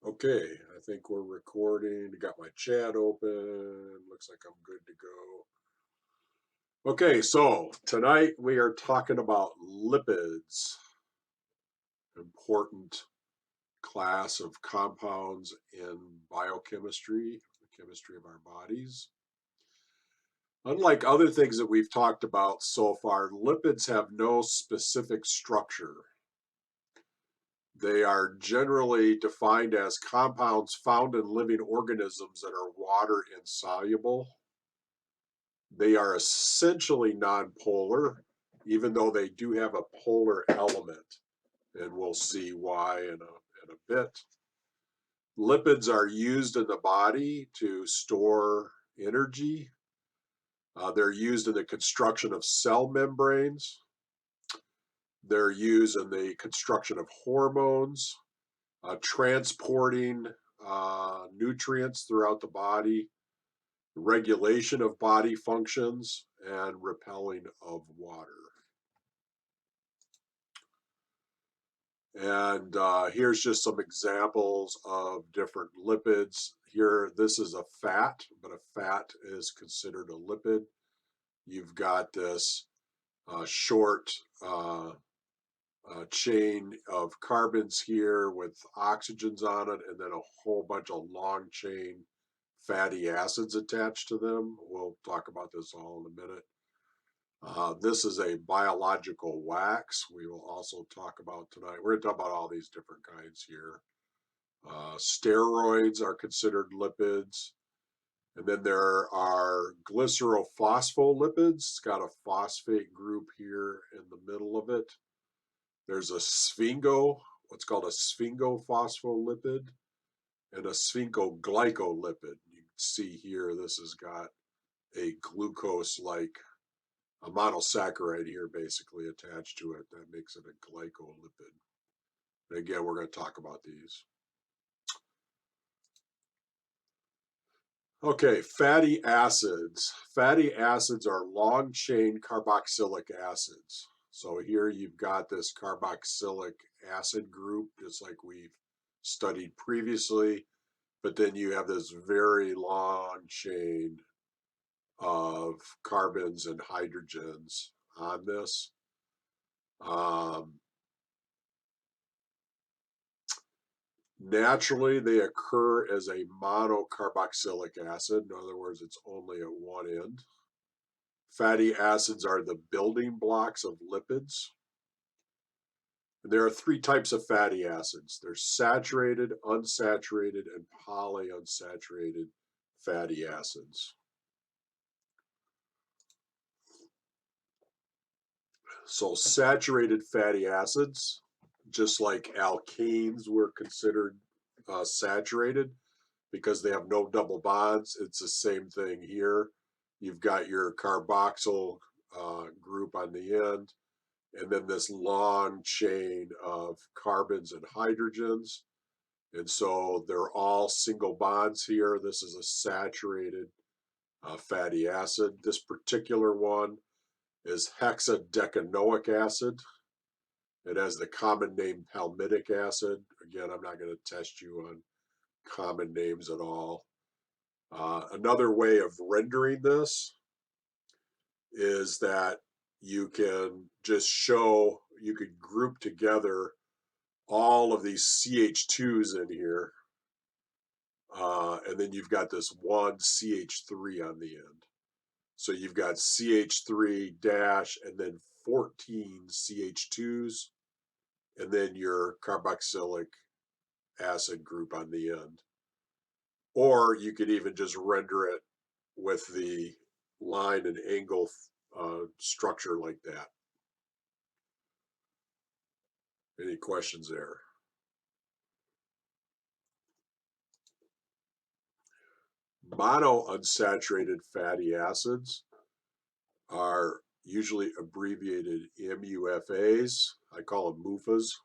Okay, I think we're recording. Got my chat open. Looks like I'm good to go. Okay, so tonight we are talking about lipids, important class of compounds in biochemistry, the chemistry of our bodies. Unlike other things that we've talked about so far, lipids have no specific structure. They are generally defined as compounds found in living organisms that are water insoluble. They are essentially nonpolar, even though they do have a polar element, and we'll see why in a bit. Lipids are used in the body to store energy. They're used in the construction of cell membranes. They're used in the construction of hormones, transporting nutrients throughout the body, regulation of body functions, and repelling of water. And here's just some examples of different lipids. Here, this is a fat, but a fat is considered a lipid. You've got this short chain of carbons here with oxygens on it, and then a whole bunch of long chain fatty acids attached to them. We'll talk about this all in a minute. This is a biological wax we will also talk about tonight. We're going to talk about all these different kinds here. Steroids are considered lipids. And then there are glycerophospholipids. It's got a phosphate group here in the middle of it. There's a what's called a sphingophospholipid, and a sphingoglycolipid. You can see here this has got a glucose-like a monosaccharide here basically attached to it that makes it a glycolipid. And again, we're going to talk about these. Okay, fatty acids. Fatty acids are long chain carboxylic acids. So here you've got this carboxylic acid group, just like we've studied previously, but then you have this very long chain of carbons and hydrogens on this. Naturally, they occur as a monocarboxylic acid. In other words, it's only at one end. Fatty acids are the building blocks of lipids. And there are three types of fatty acids. There's saturated, unsaturated, and polyunsaturated fatty acids. So saturated fatty acids, just like alkanes were considered saturated because they have no double bonds. It's the same thing here. You've got your carboxyl group on the end, and then this long chain of carbons and hydrogens. And so they're all single bonds here. This is a saturated fatty acid. This particular one is hexadecanoic acid. It has the common name palmitic acid. Again, I'm not going to test you on common names at all. Another way of rendering this is that you can just show, you could group together all of these CH2s in here, and then you've got this one CH3 on the end. So you've got CH3 dash and then 14 CH2s, and then your carboxylic acid group on the end. Or you could even just render it with the line and angle structure like that. Any questions there? Monounsaturated fatty acids are usually abbreviated MUFAs. I call them MUFAs.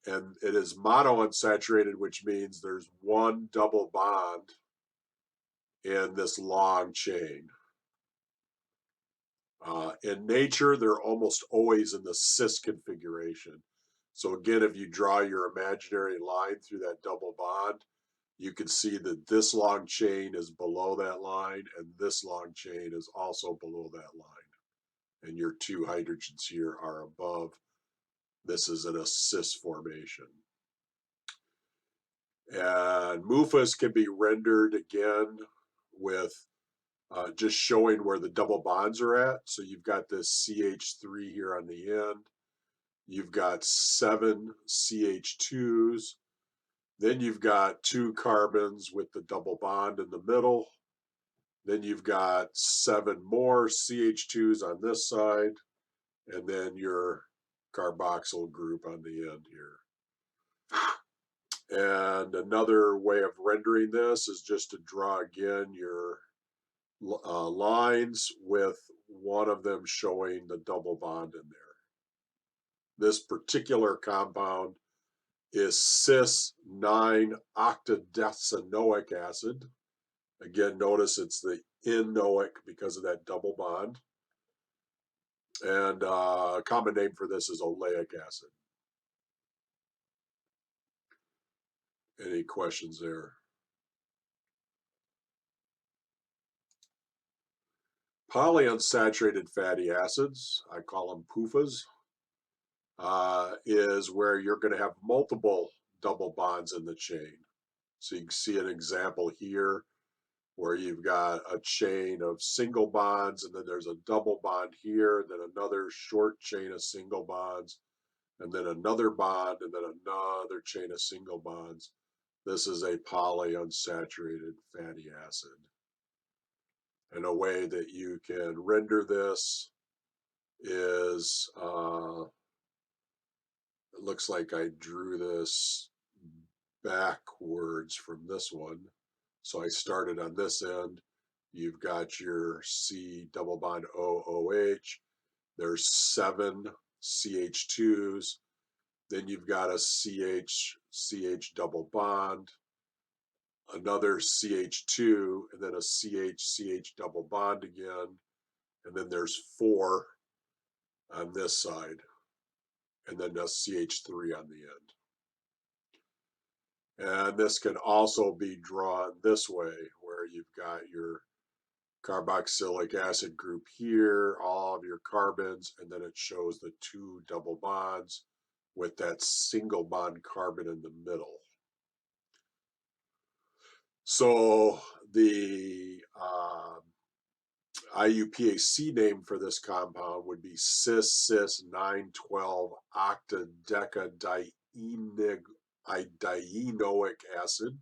And it is monounsaturated, which means there's one double bond in this long chain. In nature, they're almost always in the cis configuration. So again, if you draw your imaginary line through that double bond, you can see that this long chain is below that line and this long chain is also below that line. And your two hydrogens here are above. This is an a cis formation. And MUFAs can be rendered again with just showing where the double bonds are at. So you've got this CH3 here on the end. You've got 7 CH2s. Then you've got 2 carbons with the double bond in the middle. Then you've got 7 more CH2s on this side. And then your carboxyl group on the end here. And another way of rendering this is just to draw again your lines with one of them showing the double bond in there. This particular compound is cis 9-octadecanoic acid. Again, notice it's the enoic because of that double bond. And a common name for this is oleic acid. Any questions there? Polyunsaturated fatty acids, I call them PUFAs, is where you're going to have multiple double bonds in the chain. So you can see an example here where you've got a chain of single bonds, and then there's a double bond here, and then another short chain of single bonds, and then another bond, and then another chain of single bonds. This is a polyunsaturated fatty acid. And a way that you can render this is, it looks like I drew this backwards from this one. So I started on this end. You've got your C double bond OOH. There's 7 CH2s. Then you've got a CH double bond, another CH2, and then a CH double bond again. And then there's 4 on this side, and then a CH3 on the end. And this can also be drawn this way, where you've got your carboxylic acid group here, all of your carbons, and then it shows the 2 double bonds with that single bond carbon in the middle. So the IUPAC name for this compound would be cis 912 octadecadienoic acid.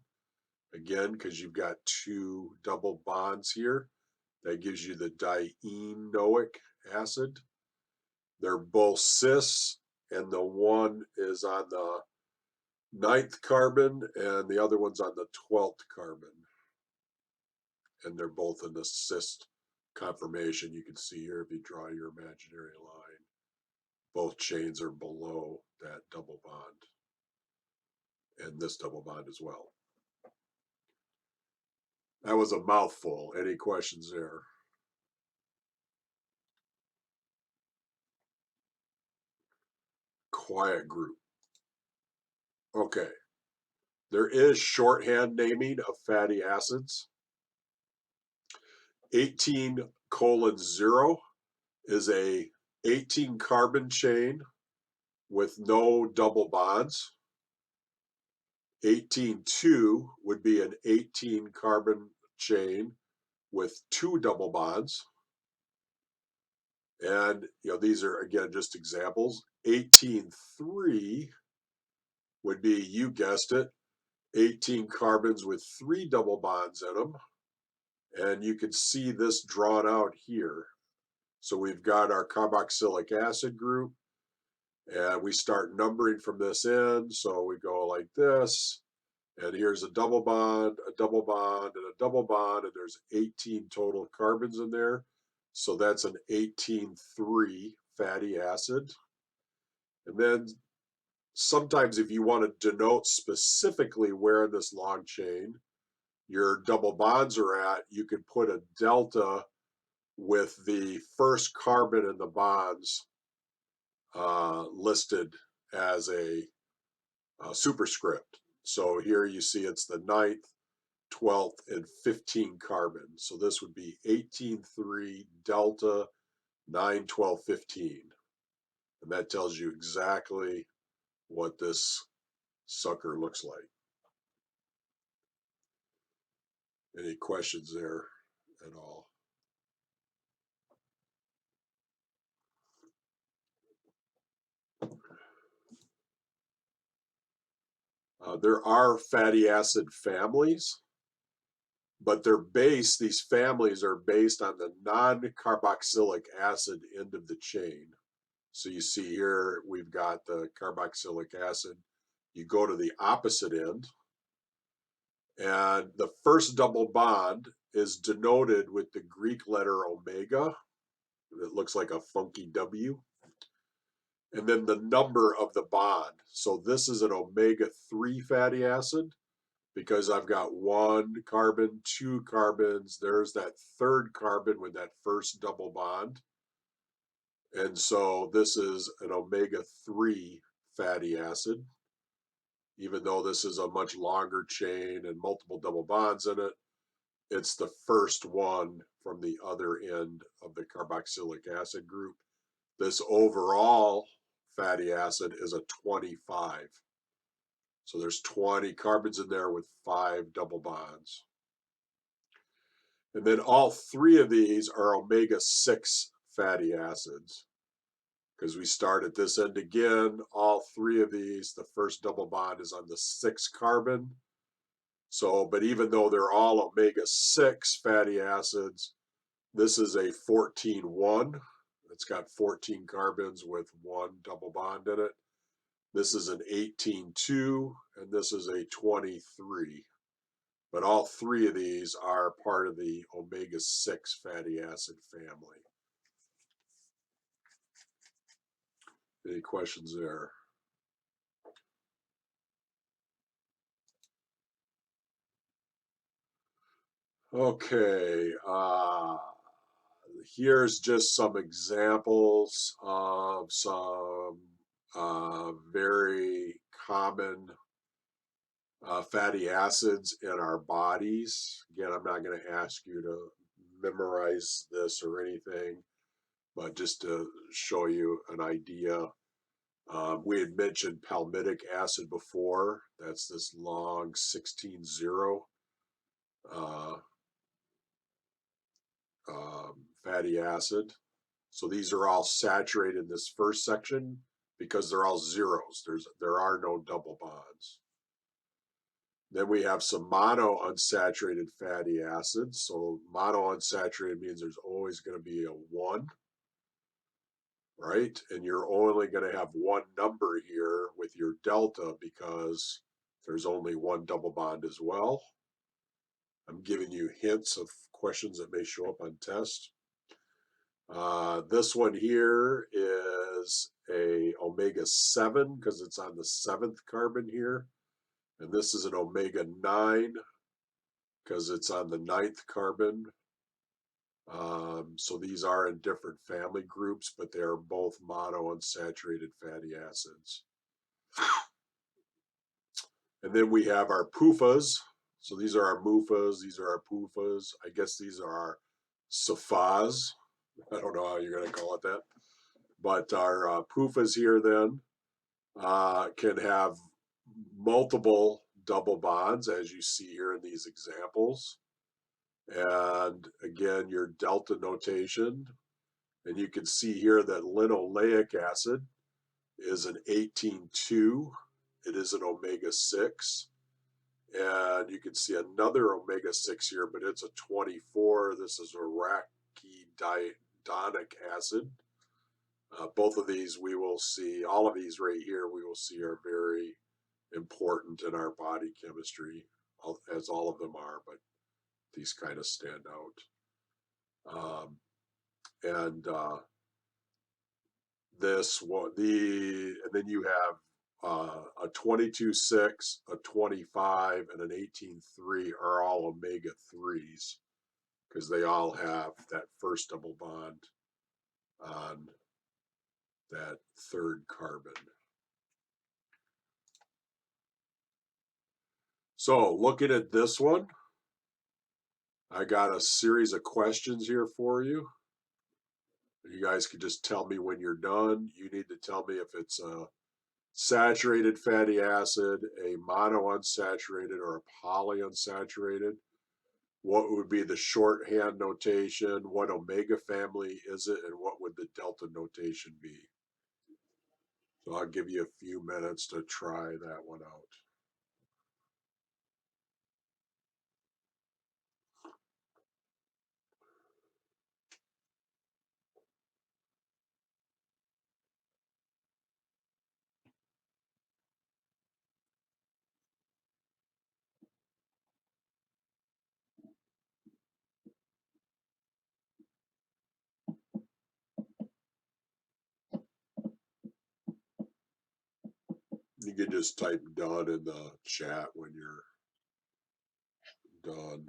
Again, because you've got 2 double bonds here, that gives you the dienoic acid. They're both cis, and the one is on the 9th carbon, and the other one's on the 12th carbon. And they're both in the cis conformation. You can see here if you draw your imaginary line, both chains are below that double bond, and this double bond as well. That was a mouthful. Any questions there? Quiet group. Okay. There is shorthand naming of fatty acids. 18:0 is a 18 carbon chain with no double bonds. 18:2 would be an 18 carbon chain with 2 double bonds. And these are again just examples. 18:3 would be, you guessed it, 18 carbons with 3 double bonds in them. And you can see this drawn out here. So we've got our carboxylic acid group, and we start numbering from this end. So we go like this, and here's a double bond, a double bond, and a double bond, and there's 18 total carbons in there. So that's an 18:3 fatty acid. And then sometimes if you want to denote specifically where in this long chain your double bonds are at, you could put a delta with the first carbon in the bonds listed as a superscript. So here you see it's the 9th, 12th, and 15 carbon. So this would be 18,3 delta 9, 12, 15. And that tells you exactly what this sucker looks like. Any questions there at all? There are fatty acid families, but these families are based on the non-carboxylic acid end of the chain. So you see here, we've got the carboxylic acid. You go to the opposite end, and the first double bond is denoted with the Greek letter omega. It looks like a funky W. And then the number of the bond. So this is an omega-3 fatty acid because I've got 1 carbon, 2 carbons. There's that 3rd carbon with that first double bond. And so this is an omega-3 fatty acid. Even though this is a much longer chain and multiple double bonds in it, it's the first one from the other end of the carboxylic acid group. This overall fatty acid is a 25. So there's 20 carbons in there with 5 double bonds. And then all 3 of these are omega-6 fatty acids. Because we start at this end again, all 3 of these, the first double bond is on the 6th carbon. So, but even though they're all omega-6 fatty acids, this is a 14-1. It's got 14 carbons with 1 double bond in it. This is an 18-2, and this is a 23. But all 3 of these are part of the omega-6 fatty acid family. Any questions there? Okay, here's just some examples of some very common fatty acids in our bodies. Again, I'm not going to ask you to memorize this or anything, but just to show you an idea. We had mentioned palmitic acid before. That's this long 16-0 fatty acid. So these are all saturated in this first section because they're all zeros. There are no double bonds. Then we have some monounsaturated fatty acids. So monounsaturated means there's always going to be a 1, right? And you're only going to have 1 number here with your delta because there's only 1 double bond as well. I'm giving you hints of questions that may show up on test. This one here is a omega-7 because it's on the 7th carbon here. And this is an omega-9 because it's on the 9th carbon. So these are in different family groups, but they are both monounsaturated fatty acids. And then we have our PUFAs. So these are our MUFAs, these are our PUFAs. I guess these are our SAFAs. I don't know how you're going to call it that. But our PUFAs here then can have multiple double bonds, as you see here in these examples. And again, your delta notation. And you can see here that linoleic acid is an 18-2. It is an omega-6. And you can see another omega-6 here, but it's a 24. This is arachidonic acid. Both of these we will see, all of these right here we will see are very important in our body chemistry, as all of them are, but these kind of stand out. And then you have a 22-6, a 25, and an 18-3 are all omega-3s because they all have that first double bond on that 3rd carbon. So looking at this one, I got a series of questions here for you. You guys can just tell me when you're done. You need to tell me if it's a saturated fatty acid, a monounsaturated, or a polyunsaturated. What would be the shorthand notation? What omega family is it? And what would the delta notation be? So I'll give you a few minutes to try that one out. You can just type done in the chat when you're done.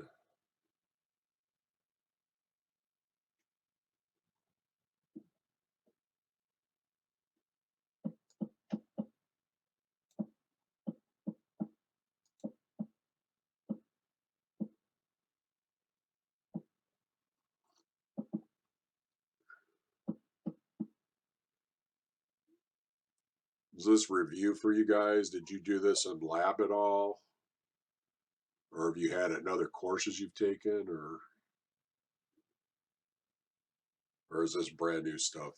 Is this review for you guys? Did you do this in lab at all? Or have you had it in other courses you've taken? Or is this brand new stuff?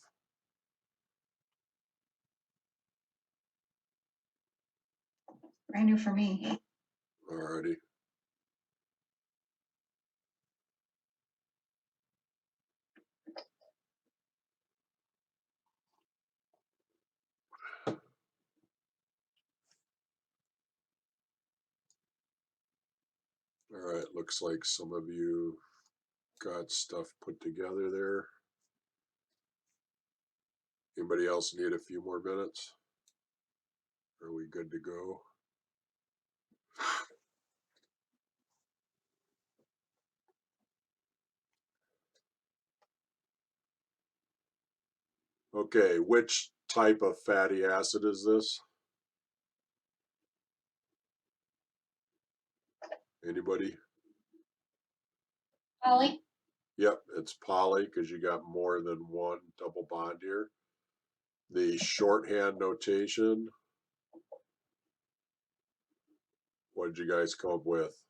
Brand new for me. Alrighty. All right, looks like some of you got stuff put together there. Anybody else need a few more minutes? Are we good to go? Okay, which type of fatty acid is this? Anybody? Ollie? Yep, it's poly because you got more than one double bond here. The shorthand notation, what did you guys come up with?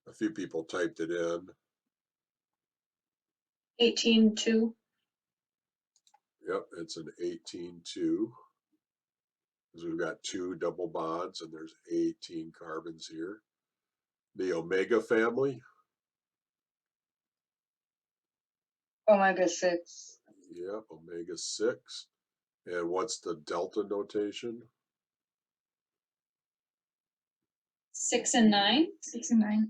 A few people typed it in. 18-2. Yep, it's an 18-2. Because we've got two double bonds and there's 18 carbons here. The omega family. Omega-6. Yep, omega 6. And what's the delta notation? 6 and 9? 6 and 9.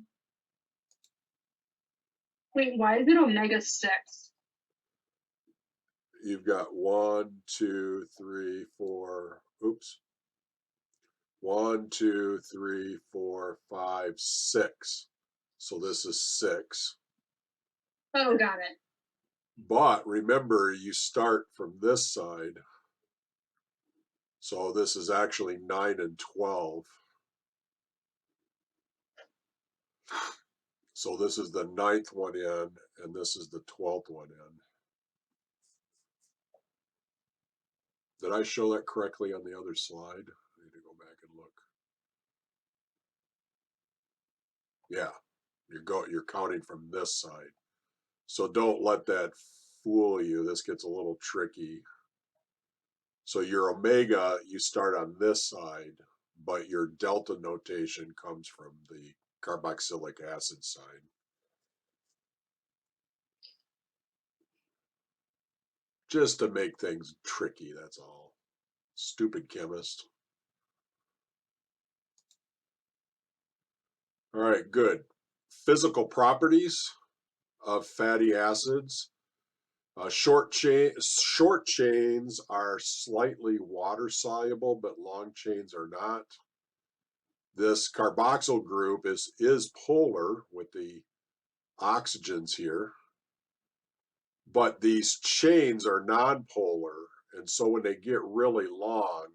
Wait, why is it omega-6? You've got 1, 2, 3, 4. Oops. 1, 2, 3, 4, 5, 6. So this is 6. Oh, got it. But remember, you start from this side. So this is actually 9 and 12. So this is the 9th one in, and this is the 12th one in. Did I show that correctly on the other slide? I need to go back and look. Yeah, you're counting from this side. So don't let that fool you. This gets a little tricky. So your omega, you start on this side, but your delta notation comes from the carboxylic acid side. Just to make things tricky, that's all. Stupid chemist. All right, good. Physical properties of fatty acids. Short chains are slightly water soluble, but long chains are not. This carboxyl group is polar with the oxygens here, but these chains are nonpolar, and so when they get really long,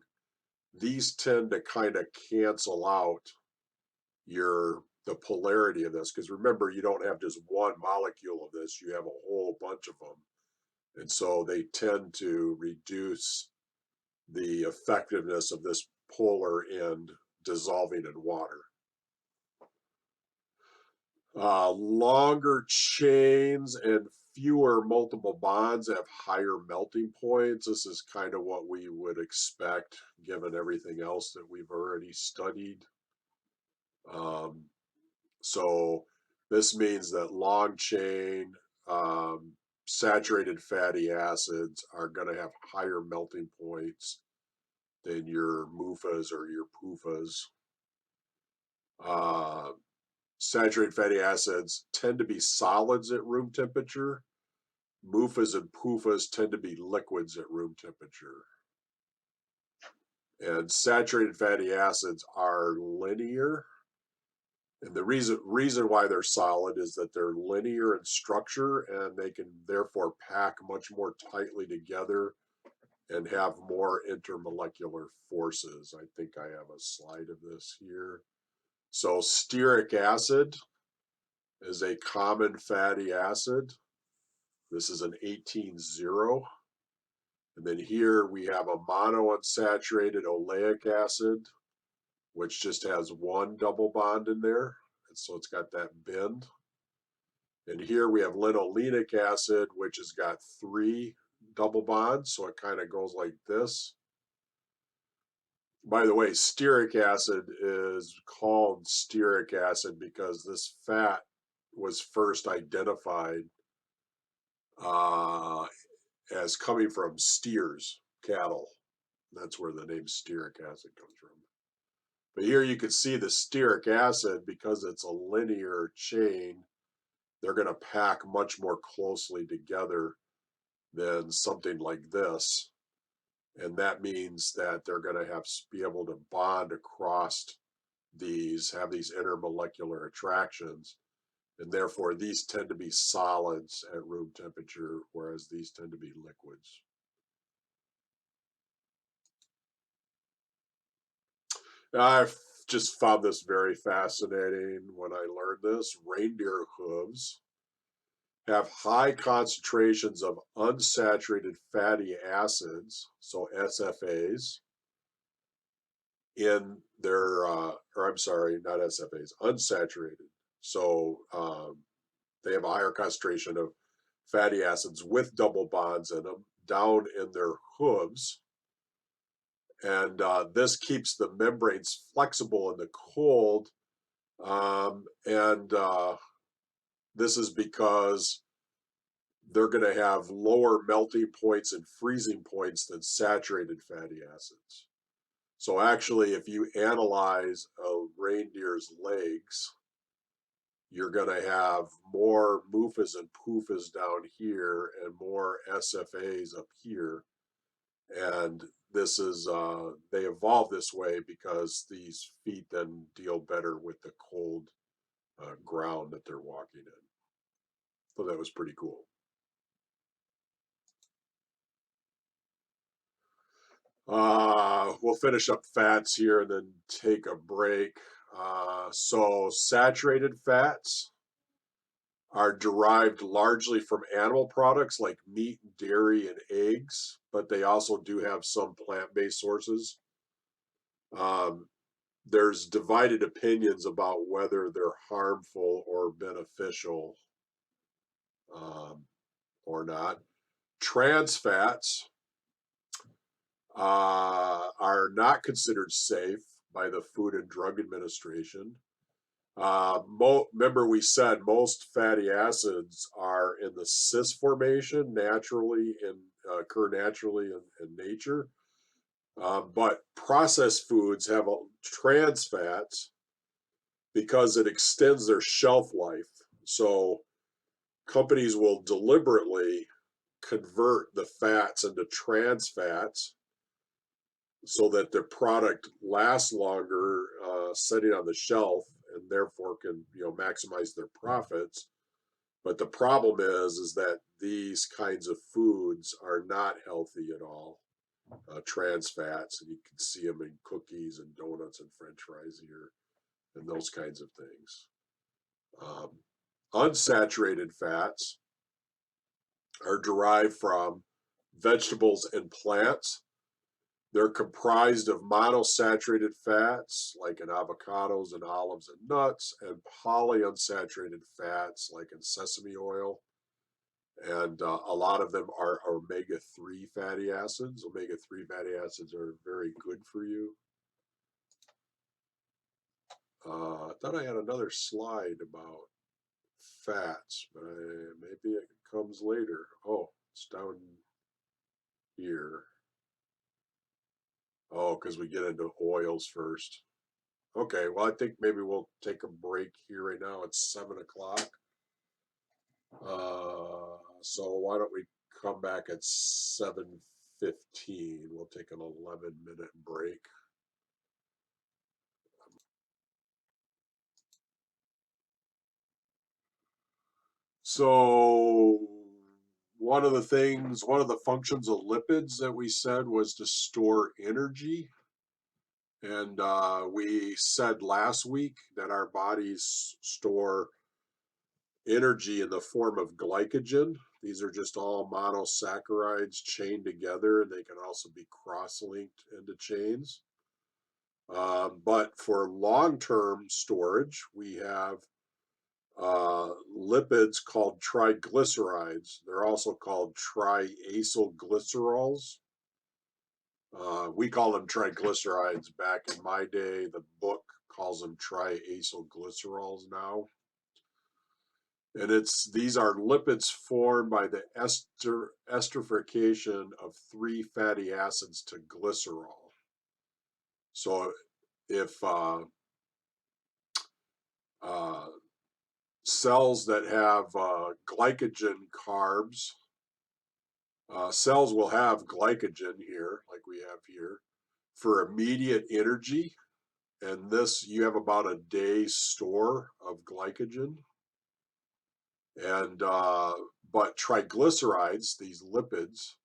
these tend to kind of cancel out the polarity of this, because remember, you don't have just one molecule of this, you have a whole bunch of them, and so they tend to reduce the effectiveness of this polar end dissolving in water. Longer chains and fewer multiple bonds have higher melting points. This is kind of what we would expect given everything else that we've already studied. So this means that long chain saturated fatty acids are going to have higher melting points than your MUFAs or your PUFAs. Saturated fatty acids tend to be solids at room temperature. MUFAs and PUFAs tend to be liquids at room temperature. And saturated fatty acids are linear. And the reason why they're solid is that they're linear in structure, and they can therefore pack much more tightly together and have more intermolecular forces. I think I have a slide of this here. So stearic acid is a common fatty acid. This is an 18-0. And then here we have a monounsaturated oleic acid, which just has one double bond in there. And so it's got that bend. And here we have linolenic acid, which has got 3 double bonds. So it kind of goes like this. By the way, stearic acid is called stearic acid because this fat was first identified as coming from steers, cattle. That's where the name stearic acid comes from. But here you can see the stearic acid, because it's a linear chain, they're going to pack much more closely together than something like this. And that means that they're going to have to be able to bond across these, have these intermolecular attractions. And therefore, these tend to be solids at room temperature, whereas these tend to be liquids. I've just found this very fascinating when I learned this. Reindeer hooves have high concentrations of unsaturated fatty acids, so SFAs, in their, or I'm sorry, not SFAs, unsaturated. So they have a higher concentration of fatty acids with double bonds in them down in their hooves. And this keeps the membranes flexible in the cold. This is because they're going to have lower melting points and freezing points than saturated fatty acids. So actually, if you analyze a reindeer's legs, you're going to have more MUFAs and PUFAs down here and more SFAs up here. And this is, they evolved this way because these feet then deal better with the cold ground that they're walking in. So that was pretty cool. We'll finish up fats here and then take a break. So saturated fats are derived largely from animal products like meat, dairy, and eggs, but they also do have some plant-based sources. There's divided opinions about whether they're harmful or beneficial or not. Trans fats are not considered safe by the Food and Drug Administration. Remember we said most fatty acids are in the cis formation naturally occur naturally in nature. But processed foods have trans fats because it extends their shelf life. So companies will deliberately convert the fats into trans fats so that their product lasts longer sitting on the shelf, and therefore can maximize their profits. But the problem is that these kinds of foods are not healthy at all. trans fats, and you can see them in cookies and donuts and French fries here, and those kinds of things. Unsaturated fats are derived from vegetables and plants. They're comprised of monosaturated fats, like in avocados and olives and nuts, and polyunsaturated fats, like in sesame oil. And a lot of them are omega-3 fatty acids. Omega-3 fatty acids are very good for you. I thought I had another slide about fats, but maybe it comes later. Oh, it's down here. Oh, because we get into oils first. Okay, well, I think maybe we'll take a break here right now. It's 7 o'clock. So why don't we come back at 7:15? We'll take an 11-minute break. So one of the functions of lipids that we said was to store energy. And we said last week that our bodies store energy in the form of glycogen. These are just all monosaccharides chained together, and they can also be cross-linked into chains. But for long-term storage, we have lipids called triglycerides. They're also called triacylglycerols. We call them triglycerides back in my day. The book calls them triacylglycerols now. And these are lipids formed by the esterification of 3 fatty acids to glycerol. So if cells that have glycogen carbs, cells will have glycogen here, like we have here, for immediate energy. And this, you have about a day's store of glycogen. And but triglycerides, these lipids,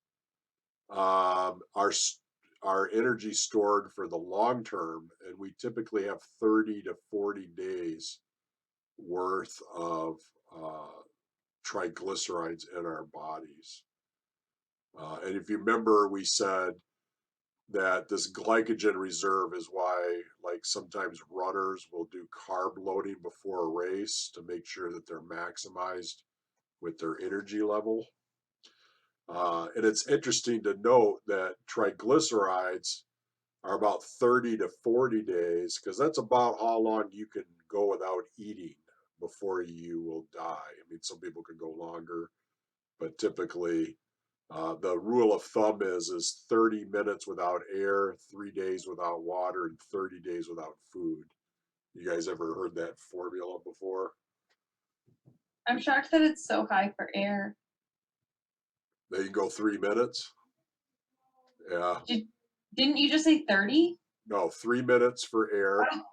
are energy stored for the long term, and we typically have 30 to 40 days worth of triglycerides in our bodies. And if you remember, we said that this glycogen reserve is why, like, sometimes runners will do carb loading before a race to make sure that they're maximized with their energy level. And it's interesting to note that triglycerides are about 30 to 40 days, because that's about how long you can go without eating before you will die. I mean, some people can go longer, but typically the rule of thumb is 30 minutes without air, 3 days without water, and 30 days without food. You guys ever heard that formula before? I'm shocked that it's so high for air. They go 3 minutes. Yeah. Didn't you just say 30? No, 3 minutes for air. I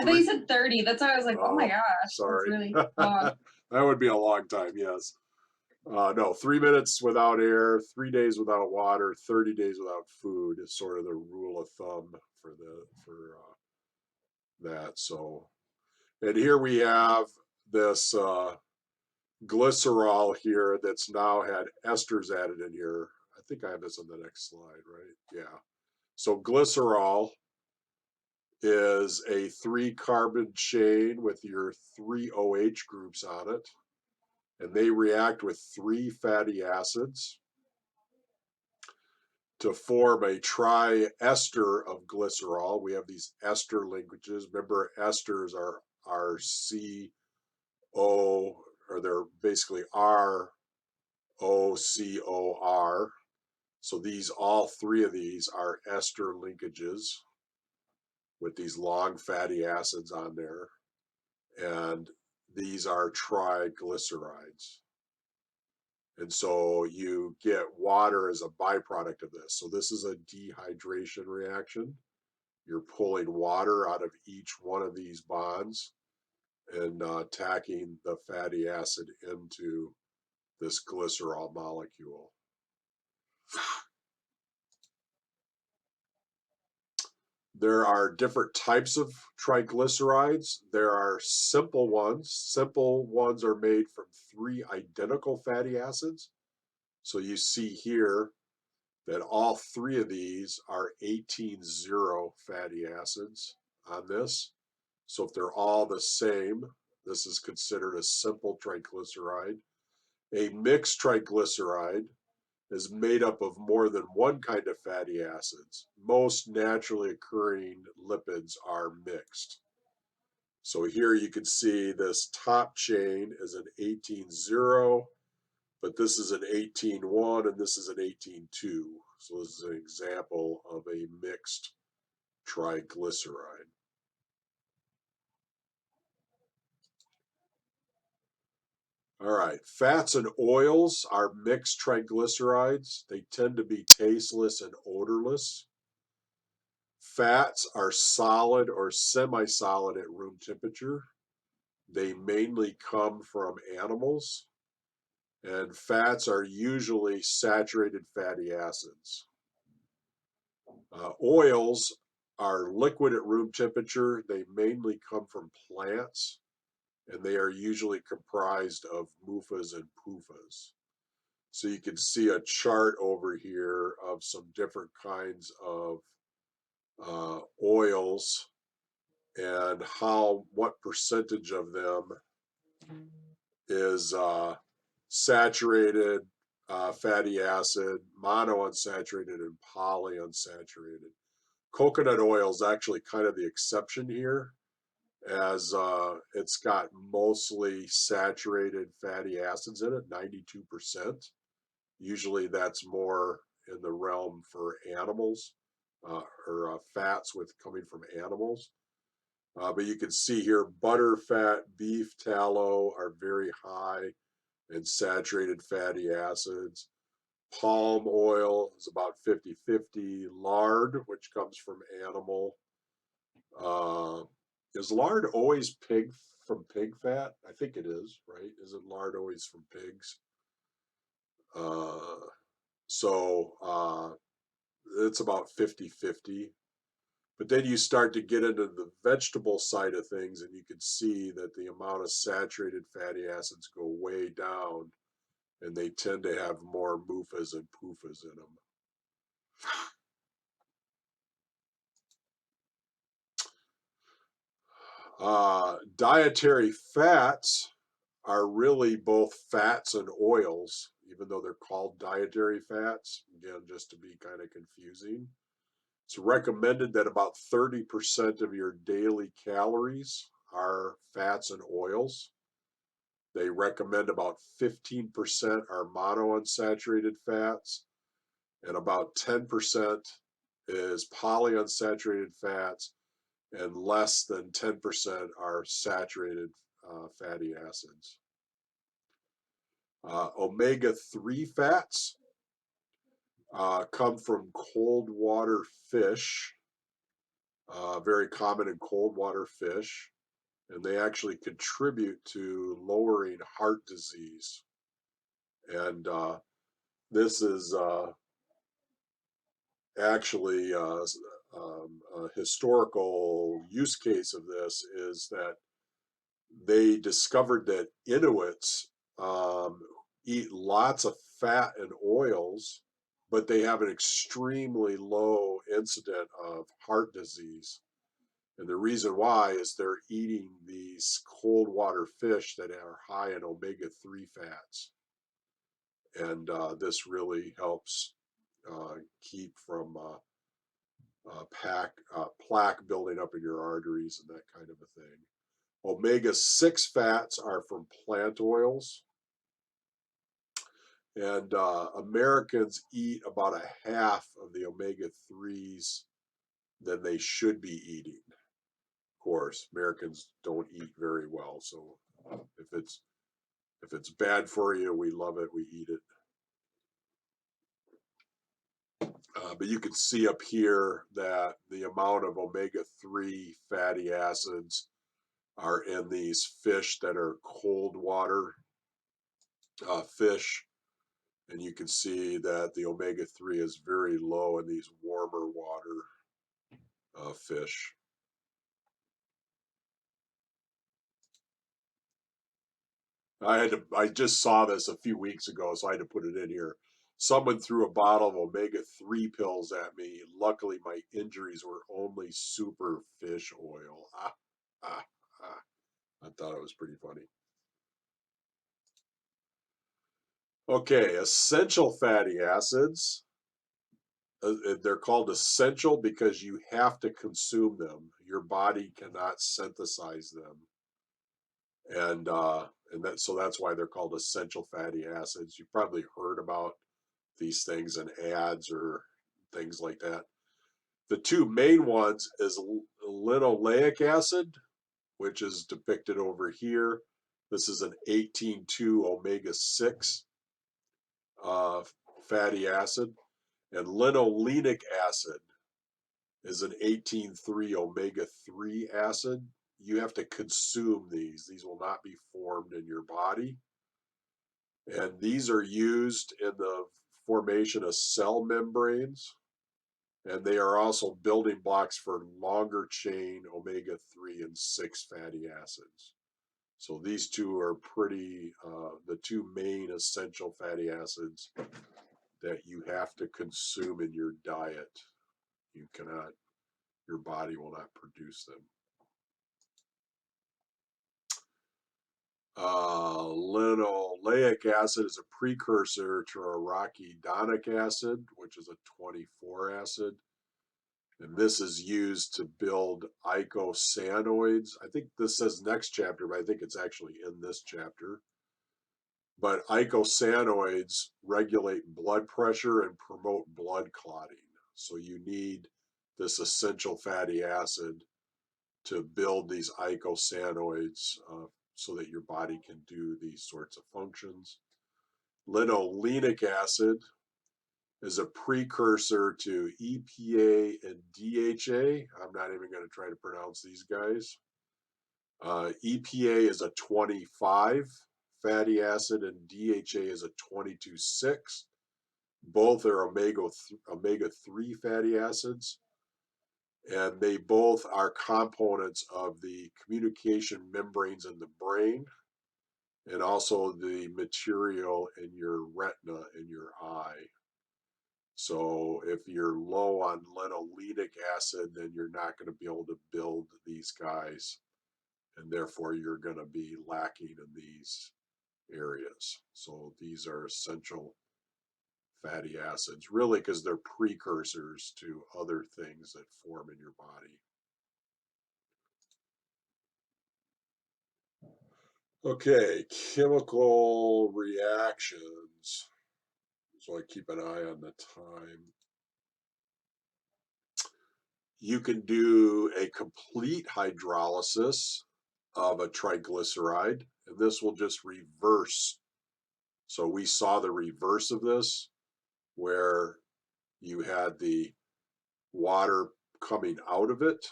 thought you said 30. That's why I was like, oh my gosh. Sorry. That's really long. That would be a long time, yes. No, 3 minutes without air, 3 days without water, 30 days without food is sort of the rule of thumb for that. So, and here we have this glycerol here that's now had esters added in here. I think I have this on the next slide, right? Yeah. So glycerol is a 3-carbon chain with your 3 OH groups on it, and they react with 3 fatty acids to form a triester of glycerol. We have these ester linkages. Remember, esters are CO, or they're basically ROCOR. So all 3 of these are ester linkages with these long fatty acids on there. And these are triglycerides. And so you get water as a byproduct of this. So this is a dehydration reaction. You're pulling water out of each one of these bonds and tacking the fatty acid into this glycerol molecule. There are different types of triglycerides. There are simple ones. Simple ones are made from 3 identical fatty acids. So you see here that all 3 of these are 18-0 fatty acids on this. So if they're all the same, this is considered a simple triglyceride. A mixed triglyceride is made up of more than one kind of fatty acids. Most naturally occurring lipids are mixed. So here you can see this top chain is an 18-0, but this is an 18-1 and this is an 18-2. So this is an example of a mixed triglyceride. All right, fats and oils are mixed triglycerides. They tend to be tasteless and odorless. Fats are solid or semi-solid at room temperature. They mainly come from animals, and fats are usually saturated fatty acids. Oils are liquid at room temperature. They mainly come from plants, and they are usually comprised of MUFAs and PUFAs. So you can see a chart over here of some different kinds of oils and what percentage of them is saturated fatty acid, monounsaturated, and polyunsaturated. Coconut oil is actually kind of the exception here, as it's got mostly saturated fatty acids in it, 92%. Usually that's more in the realm for animals or fats with coming from animals. But you can see here butter, fat, beef, tallow are very high in saturated fatty acids. Palm oil is about 50-50. Lard, which comes from animal. Is lard always from pig fat? I think it is, right? Isn't lard always from pigs? So it's about 50-50. But then you start to get into the vegetable side of things, and you can see that the amount of saturated fatty acids go way down, and they tend to have more MUFAs and PUFAs in them. Dietary fats are really both fats and oils, even though they're called dietary fats, again, just to be kind of confusing. It's recommended that about 30% of your daily calories are fats and oils. They recommend about 15% are monounsaturated fats, and about 10% is polyunsaturated fats, and less than 10% are saturated fatty acids. Omega-3 fats come from cold water fish, very common in cold water fish, and they actually contribute to lowering heart disease. And this is actually a historical use case of this is that they discovered that Inuits eat lots of fat and oils, but they have an extremely low incident of heart disease. And the reason why is they're eating these cold water fish that are high in omega-3 fats. And this really helps keep from plaque building up in your arteries and that kind of a thing. Omega-6 fats are from plant oils. And Americans eat about a half of the omega-3s than they should be eating. Of course, Americans don't eat very well, so if it's bad for you, we love it, we eat it. But you can see up here that the amount of omega-3 fatty acids are in these fish that are cold water fish. And you can see that the omega-3 is very low in these warmer water fish. I just saw this a few weeks ago, so I had to put it in here. Someone threw a bottle of omega-3 pills at me. Luckily, my injuries were only super fish oil. Ah, ah. I thought it was pretty funny. Okay, essential fatty acids. They're called essential because you have to consume them. Your body cannot synthesize them, and so that's why they're called essential fatty acids. You've probably heard about these things in ads or things like that. The two main ones is linoleic acid, which is depicted over here. This is an 18,2 omega-6 uh, fatty acid, and linolenic acid is an 18,3 omega-3 acid. You have to consume these. These will not be formed in your body. And these are used in the formation of cell membranes. And they are also building blocks for longer chain omega-3 and 6 fatty acids. So these two are the two main essential fatty acids that you have to consume in your diet. You cannot, your body will not produce them. Linoleic acid is a precursor to arachidonic acid, which is a 24 acid. And this is used to build eicosanoids. I think this says next chapter, but I think it's actually in this chapter. But eicosanoids regulate blood pressure and promote blood clotting. So you need this essential fatty acid to build these eicosanoids so that your body can do these sorts of functions. Linolenic acid is a precursor to EPA and DHA. I'm not even going to try to pronounce these guys. EPA is a 25 fatty acid and DHA is a 22,6. Both are omega-3 fatty acids, and they both are components of the communication membranes in the brain and also the material in your retina in your eye. So if you're low on linolenic acid, then you're not going to be able to build these guys, and therefore you're going to be lacking in these areas. So these are essential fatty acids, really, because they're precursors to other things that form in your body. Okay, chemical reactions. So I keep an eye on the time. You can do a complete hydrolysis of a triglyceride, and this will just reverse. So we saw the reverse of this, where you had the water coming out of it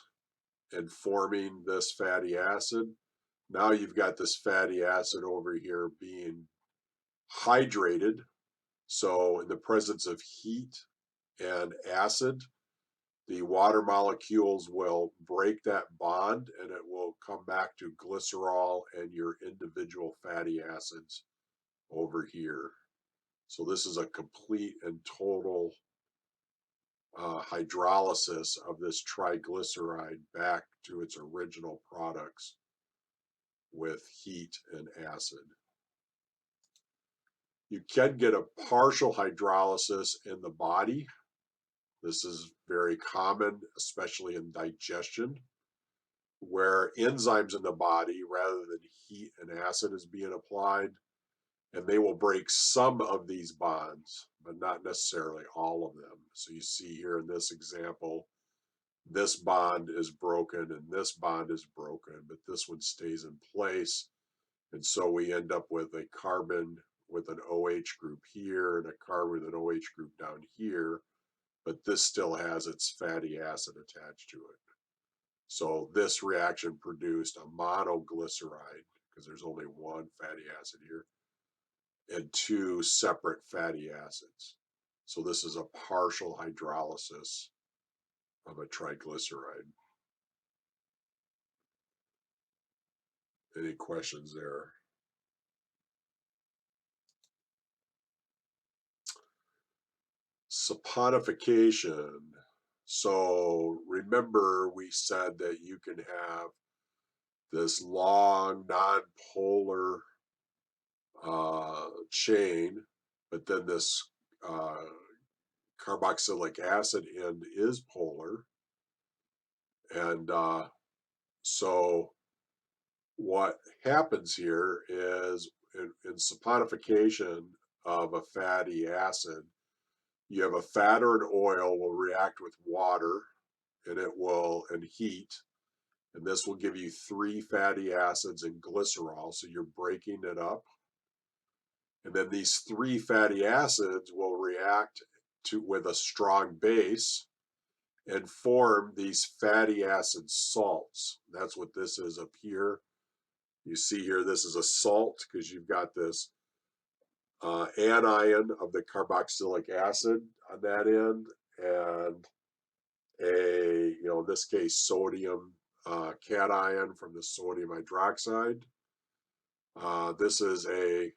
and forming this fatty acid. Now you've got this fatty acid over here being hydrated. So in the presence of heat and acid, the water molecules will break that bond and it will come back to glycerol and your individual fatty acids over here. So this is a complete and total hydrolysis of this triglyceride back to its original products with heat and acid. You can get a partial hydrolysis in the body. This is very common, especially in digestion, where enzymes in the body, rather than heat and acid, is being applied, and they will break some of these bonds, but not necessarily all of them. So you see here in this example, this bond is broken and this bond is broken, but this one stays in place. And so we end up with a carbon with an OH group here and a carbon with an OH group down here, but this still has its fatty acid attached to it. So this reaction produced a monoglyceride, because there's only one fatty acid here, and two separate fatty acids. So this is a partial hydrolysis of a triglyceride. Any questions there? Saponification. So remember we said that you can have this long non-polar chain, but then this uh, carboxylic acid end is polar. And so what happens here is in saponification of a fatty acid, you have a fat or an oil will react with water and heat, and this will give you 3 fatty acids and glycerol, so you're breaking it up. And then these 3 fatty acids will react with a strong base and form these fatty acid salts. That's what this is up here. You see here, this is a salt because you've got this anion of the carboxylic acid on that end, and in this case, sodium cation from the sodium hydroxide. This is a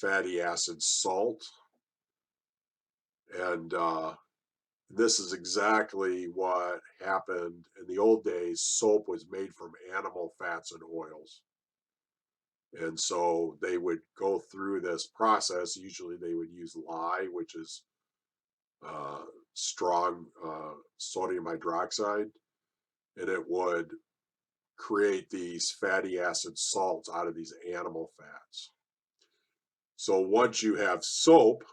fatty acid salt, and this is exactly what happened in the old days. Soap was made from animal fats and oils. And so they would go through this process. Usually they would use lye, which is strong sodium hydroxide, and it would create these fatty acid salts out of these animal fats. So once you have soap,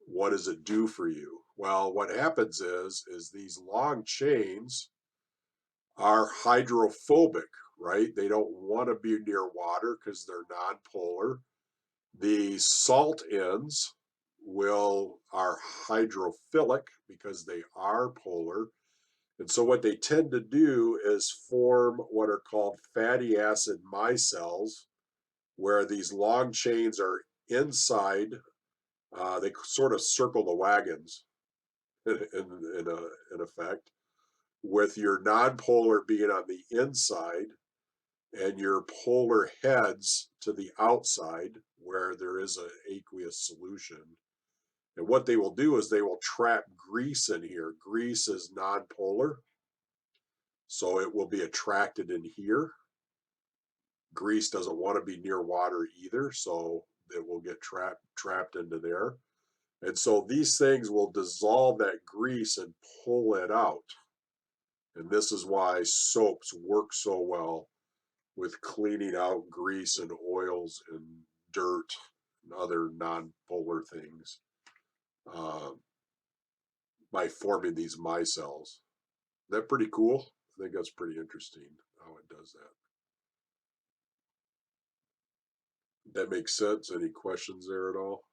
what does it do for you? Well, what happens is these long chains are hydrophobic, right? They don't want to be near water because they're non-polar. The salt ends are hydrophilic because they are polar. And so what they tend to do is form what are called fatty acid micelles, where these long chains are inside. They sort of circle the wagons in effect, with your nonpolar being on the inside and your polar heads to the outside where there is an aqueous solution. And what they will do is they will trap grease in here. Grease is nonpolar, so it will be attracted in here. Grease doesn't want to be near water either, so it will get trapped into there. And so these things will dissolve that grease and pull it out. And this is why soaps work so well with cleaning out grease and oils and dirt and other non-polar things uh, by forming these micelles. Is that pretty cool? I think that's pretty interesting how it does that. That makes sense. Any questions there at all?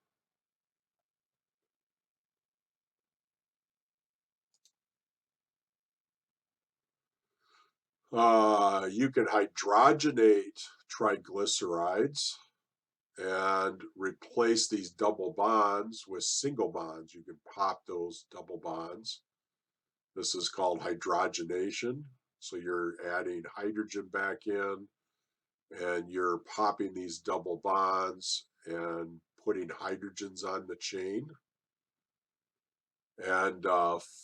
You can hydrogenate triglycerides and replace these double bonds with single bonds. You can pop those double bonds. This is called hydrogenation. So you're adding hydrogen back in and you're popping these double bonds and putting hydrogens on the chain. And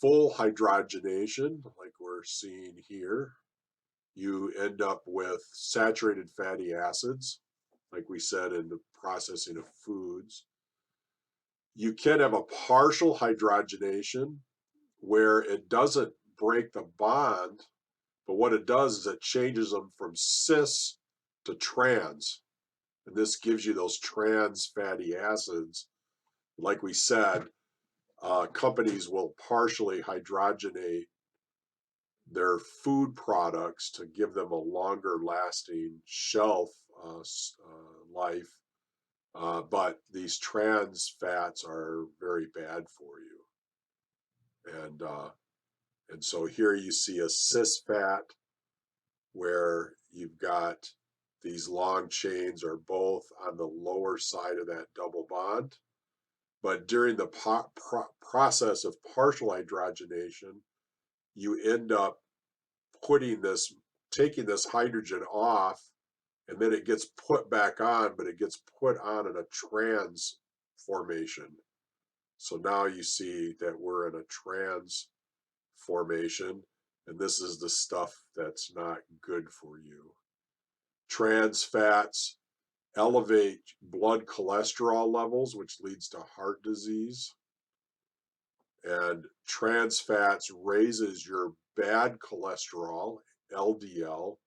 full hydrogenation, like we're seeing here, you end up with saturated fatty acids, like we said in the processing of foods. You can have a partial hydrogenation where it doesn't break the bond, but what it does is it changes them from cis to trans. And this gives you those trans fatty acids. Like we said, companies will partially hydrogenate their food products to give them a longer lasting shelf life. But these trans fats are very bad for you. And so here you see a cis fat where you've got these long chains are both on the lower side of that double bond. But during the process of partial hydrogenation, you end up taking this hydrogen off, and then it gets put back on, but it gets put on in a trans formation. So now you see that we're in a trans formation, and this is the stuff that's not good for you. Trans fats elevate blood cholesterol levels, which leads to heart disease. And trans fats raises your bad cholesterol, LDL,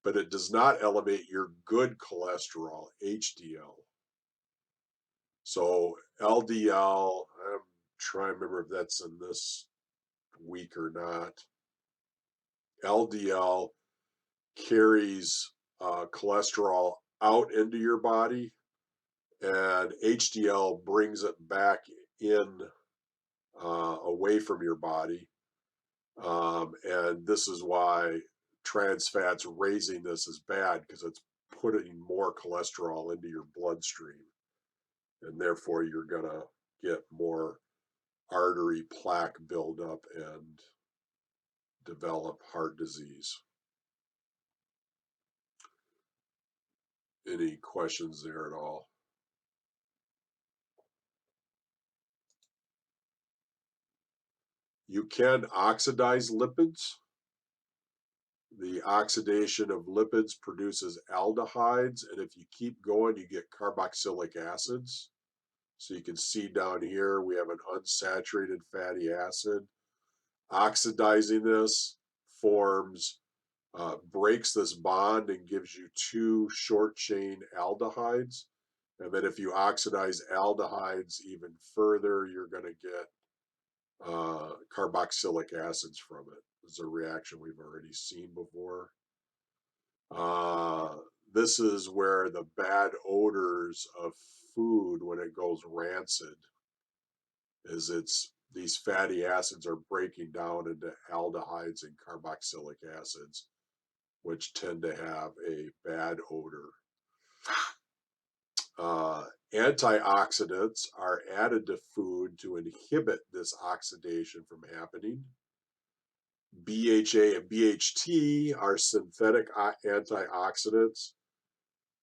but it does not elevate your good cholesterol, HDL. So LDL, I'm trying to remember if that's in this week or not. LDL carries cholesterol out into your body, and HDL brings it back in away from your body. And this is why trans fats raising this is bad, because it's putting more cholesterol into your bloodstream. And therefore, you're going to get more artery plaque buildup and develop heart disease. Any questions there at all? You can oxidize lipids. The oxidation of lipids produces aldehydes, and if you keep going, you get carboxylic acids. So you can see down here, we have an unsaturated fatty acid. Oxidizing this breaks this bond and gives you two short chain aldehydes. And then if you oxidize aldehydes even further, you're going to get carboxylic acids from it. This is a reaction we've already seen before. This is where the bad odors of food, when it goes rancid, these fatty acids are breaking down into aldehydes and carboxylic acids, which tend to have a bad odor. Antioxidants are added to food to inhibit this oxidation from happening. BHA and BHT are synthetic antioxidants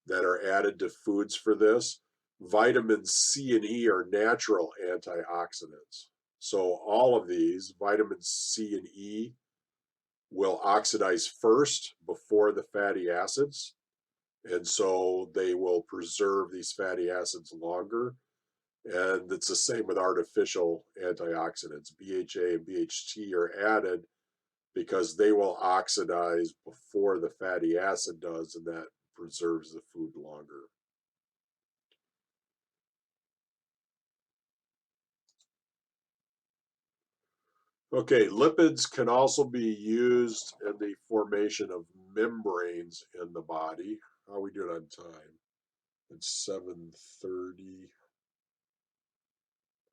that are added to foods for this. Vitamins C and E are natural antioxidants. So all of these, vitamins C and E, will oxidize first before the fatty acids. And so they will preserve these fatty acids longer. And it's the same with artificial antioxidants. BHA and BHT are added because they will oxidize before the fatty acid does, and that preserves the food longer. Okay, lipids can also be used in the formation of membranes in the body. How are we doing on time? It's 7:30.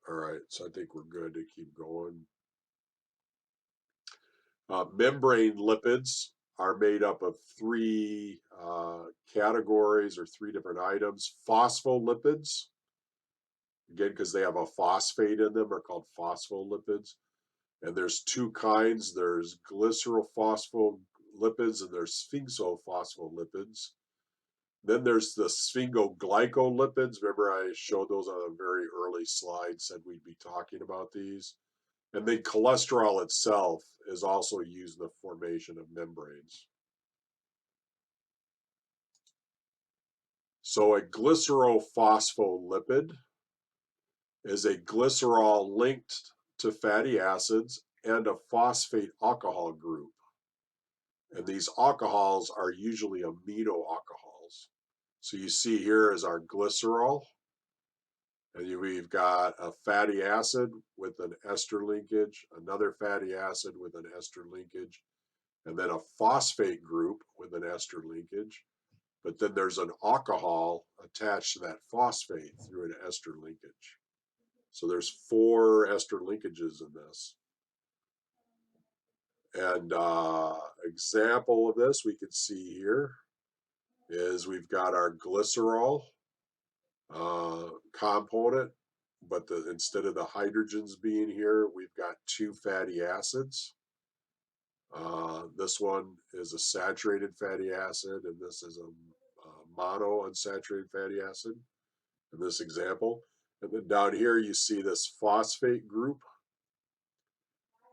All right, so I think we're good to keep going. Membrane lipids are made up of three categories or three different itims. Phospholipids, again, because they have a phosphate in them, are called phospholipids. And there's two kinds. There's glycerophospholipids and there's sphingospholipids. Then there's the sphingoglycolipids. Remember, I showed those on a very early slide, said we'd be talking about these. And then cholesterol itself is also used in the formation of membranes. So a glycerophospholipid is a glycerol linked to fatty acids and a phosphate alcohol group. And these alcohols are usually amino alcohols. So you see here is our glycerol. And we've got a fatty acid with an ester linkage, another fatty acid with an ester linkage, and then a phosphate group with an ester linkage. But then there's an alcohol attached to that phosphate through an ester linkage. So there's 4 ester linkages in this. And example of this we can see here is we've got our glycerol component, but instead of the hydrogens being here, we've got 2 fatty acids. This one is a saturated fatty acid, and this is a mono unsaturated fatty acid in this example. And then down here you see this phosphate group,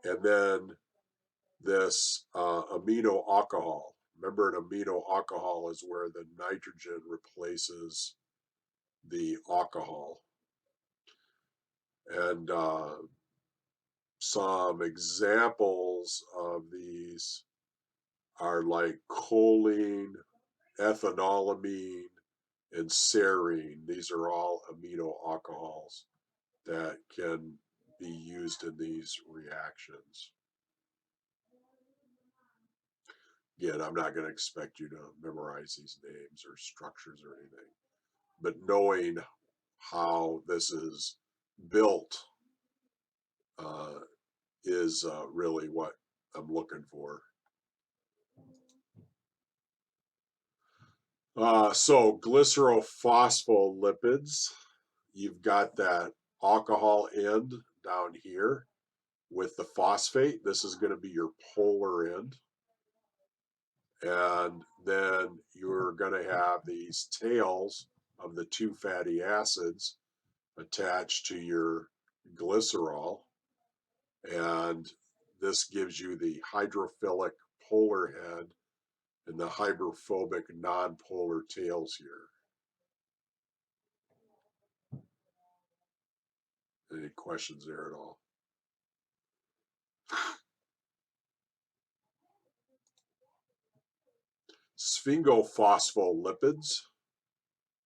and then this amino alcohol. Remember, an amino alcohol is where the nitrogen replaces the alcohol. And some examples of these are like choline, ethanolamine, and serine. These are all amino alcohols that can be used in these reactions. Again, I'm not going to expect you to memorize these names or structures or anything, but knowing how this is built is really what I'm looking for. So glycerophospholipids, you've got that alcohol end down here with the phosphate. This is going to be your polar end. And then you're going to have these tails of the two fatty acids attached to your glycerol. And this gives you the hydrophilic polar head and the hydrophobic nonpolar tails here. Any questions there at all? Sphingospholipids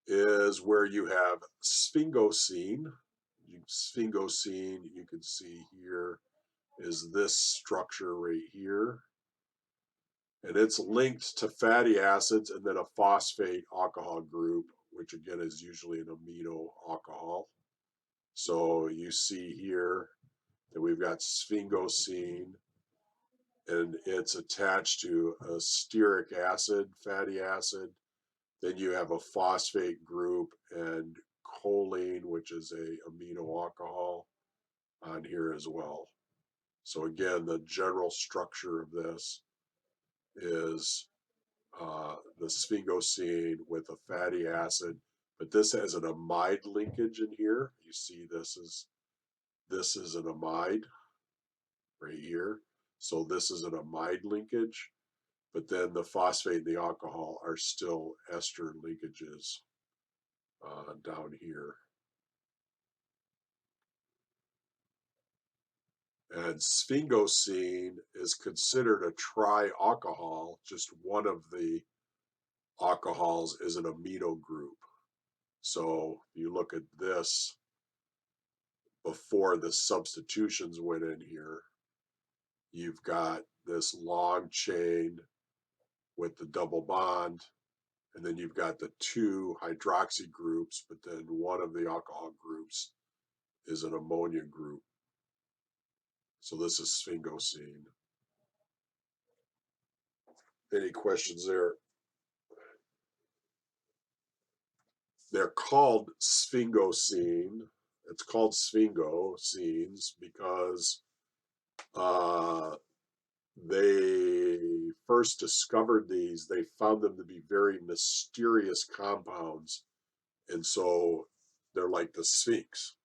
is where you have sphingosine. Sphingosine, you can see here, is this structure right here. And it's linked to fatty acids and then a phosphate alcohol group, which again is usually an amino alcohol. So you see here that we've got sphingosine, and it's attached to a stearic acid, fatty acid. Then you have a phosphate group and choline, which is a amino alcohol on here as well. So again, the general structure of this is the sphingosine with a fatty acid, but this has an amide linkage in here. You see this is an amide right here. So this is an amide linkage, but then the phosphate and the alcohol are still ester linkages down here. And sphingosine is considered a tri-alcohol. Just one of the alcohols is an amino group. So you look at this before the substitutions went in here, you've got this long chain with the double bond, and then you've got the two hydroxy groups, but then one of the alcohol groups is an ammonia group. So this is sphingosine. Any questions there? They're called sphingosine. It's called sphingosines because they first discovered these. They found them to be very mysterious compounds, and so they're like the Sphinx.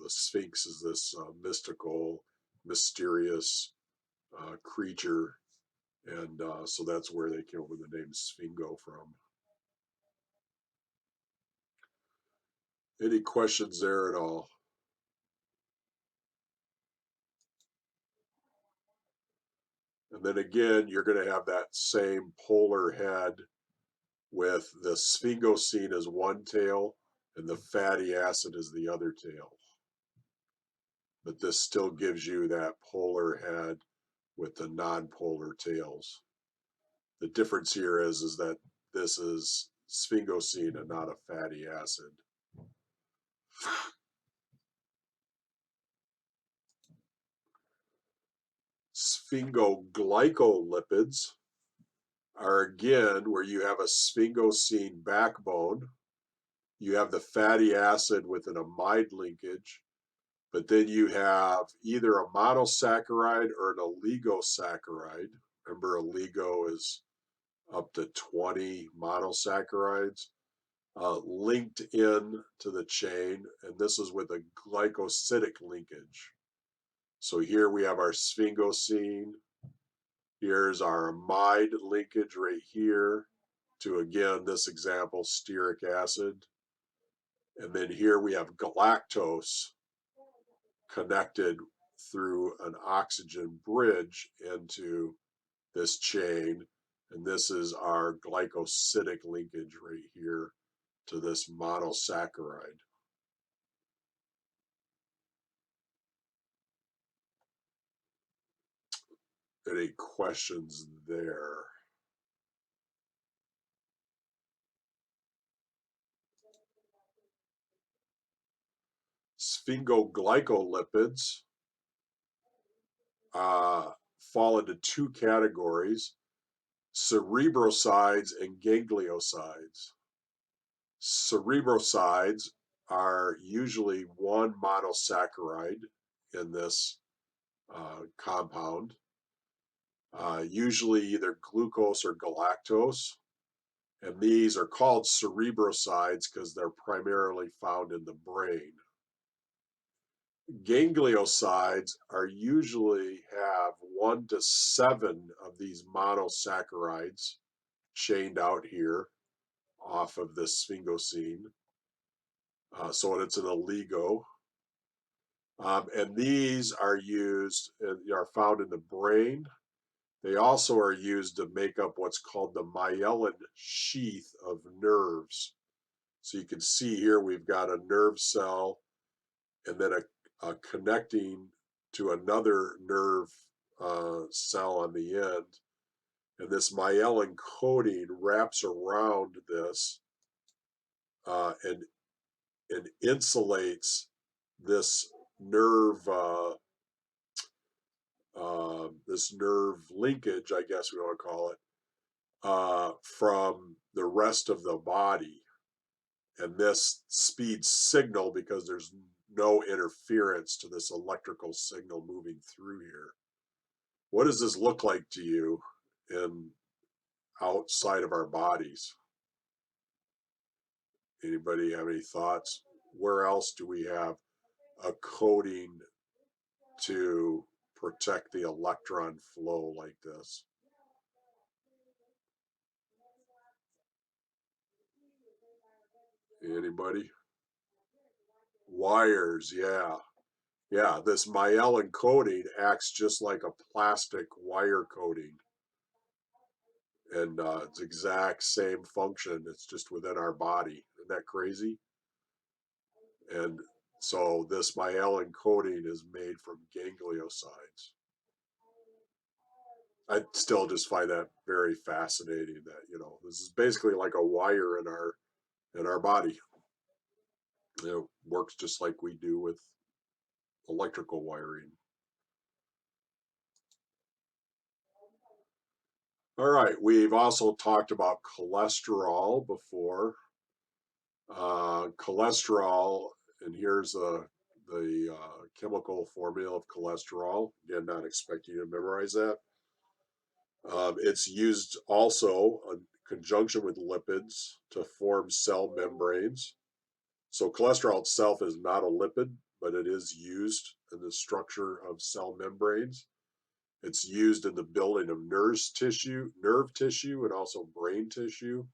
The Sphinx is this mystical, mysterious creature, and so that's where they came up with the name Sphingo from. Any questions there at all? And then again, you're going to have that same polar head with the sphingosine as one tail and the fatty acid as the other tail. But this still gives you that polar head with the non-polar tails. The difference here is that this is sphingosine and not a fatty acid. Sphingoglycolipids are again where you have a sphingosine backbone. You have the fatty acid with an amide linkage, But then you have either a monosaccharide or an oligosaccharide. Remember, oligo is up to 20 monosaccharides linked in to the chain, and this is with a glycosidic linkage. So here we have our sphingosine. Here's our amide linkage right here to, again, this example, stearic acid. And then here we have galactose connected through an oxygen bridge into this chain. And this is our glycosidic linkage right here to this monosaccharide. Any questions there? Sphingoglycolipids fall into two categories: cerebrosides and gangliosides. Cerebrosides are usually one monosaccharide in this compound, usually either glucose or galactose. And these are called cerebrosides because they're primarily found in the brain. Gangliosides are usually have 1 to 7 of these monosaccharides chained out here off of the sphingosine. So it's an oligo. And these are used, are found in the brain. They also are used to make up what's called the myelin sheath of nerves. So you can see here we've got a nerve cell and then a connecting to another nerve cell on the end. And this myelin coating wraps around this and insulates this nerve this nerve linkage, I guess we want to call it, from the rest of the body. And this speeds signal because there's no interference to this electrical signal moving through here. What does this look like to you in outside of our bodies? Anybody have any thoughts? Where else do we have a coating to protect the electron flow like this? Anybody? Wires, yeah. Yeah, this myelin coating acts just like a plastic wire coating. And it's exact same function. It's just within our body. Isn't that crazy? And so this myelin coating is made from gangliosides. I still just find that very fascinating that, this is basically like a wire in our body. It works just like we do with electrical wiring. All right, we've also talked about cholesterol before. Cholesterol, and here's the chemical formula of cholesterol. Again, not expecting you to memorize that. It's used also in conjunction with lipids to form cell membranes. So cholesterol itself is not a lipid, but it is used in the structure of cell membranes. It's used in the building of nerve tissue, and also brain tissue.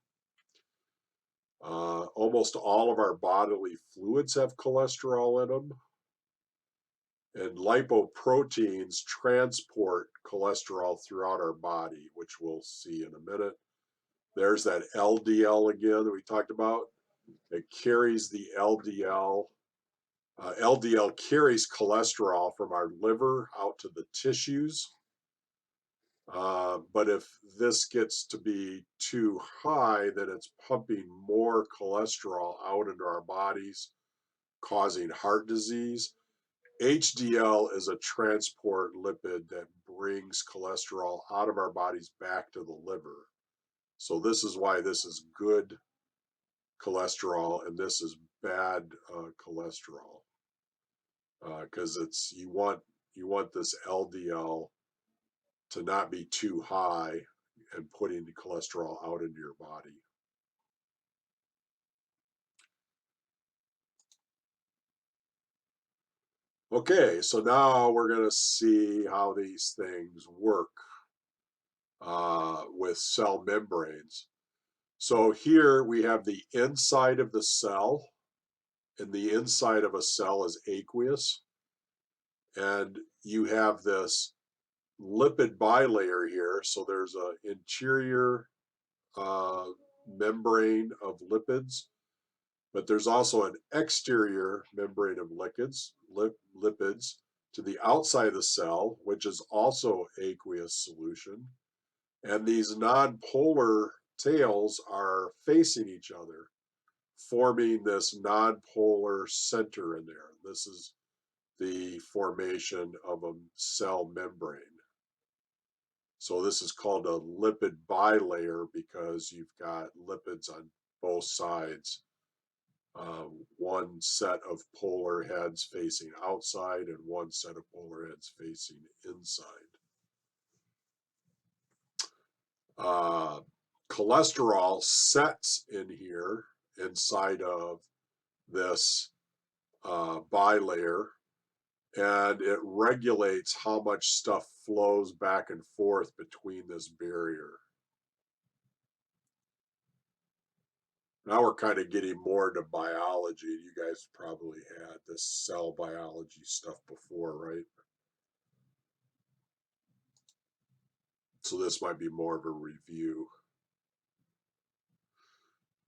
Almost all of our bodily fluids have cholesterol in them. And lipoproteins transport cholesterol throughout our body, which we'll see in a minute. There's that LDL again that we talked about. It carries the LDL. LDL carries cholesterol from our liver out to the tissues. But if this gets to be too high, then it's pumping more cholesterol out into our bodies, causing heart disease. HDL is a transport lipid that brings cholesterol out of our bodies back to the liver. So this is why this is good cholesterol and this is bad cholesterol. because you want this LDL to not be too high and putting the cholesterol out into your body. Okay, so now we're going to see how these things work with cell membranes. So here we have the inside of the cell, and the inside of a cell is aqueous. And you have this lipid bilayer here. So there's an interior membrane of lipids, but there's also an exterior membrane of lipids to the outside of the cell, which is also aqueous solution. And these nonpolar tails are facing each other, forming this nonpolar center in there. This is the formation of a cell membrane. So this is called a lipid bilayer because you've got lipids on both sides. One set of polar heads facing outside and one set of polar heads facing inside. Cholesterol sets in here inside of this bilayer, and it regulates how much stuff flows back and forth between this barrier. Now we're kind of getting more into biology. You guys probably had this cell biology stuff before, right? So this might be more of a review.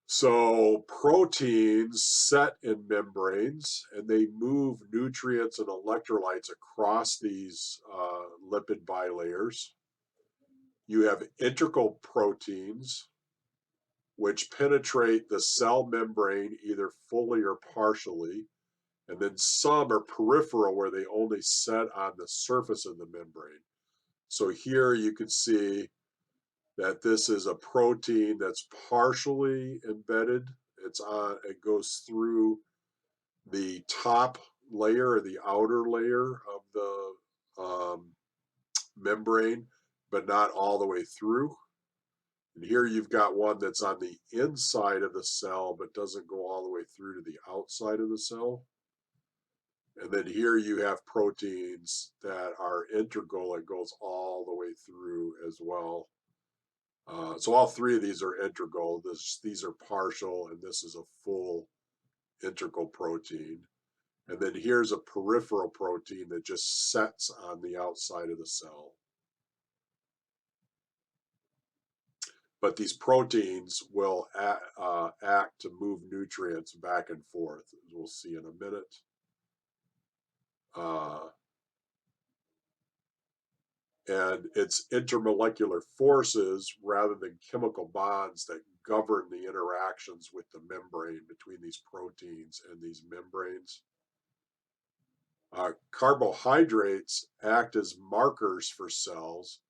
So proteins set in membranes, and they move nutrients and electrolytes across these lipid bilayers. You have integral proteins, which penetrate the cell membrane either fully or partially. And then some are peripheral, where they only set on the surface of the membrane. So here you can see that this is a protein that's partially embedded. It goes through the top layer or the outer layer of the membrane, but not all the way through. And here you've got one that's on the inside of the cell, but doesn't go all the way through to the outside of the cell. And then here you have proteins that are integral. It goes all the way through as well. So all three of these are integral. These are partial, and this is a full integral protein. And then here's a peripheral protein that just sets on the outside of the cell. But these proteins will act to move nutrients back and forth, as we'll see in a minute. And it's intermolecular forces rather than chemical bonds that govern the interactions with the membrane between these proteins and these membranes. Carbohydrates act as markers for cells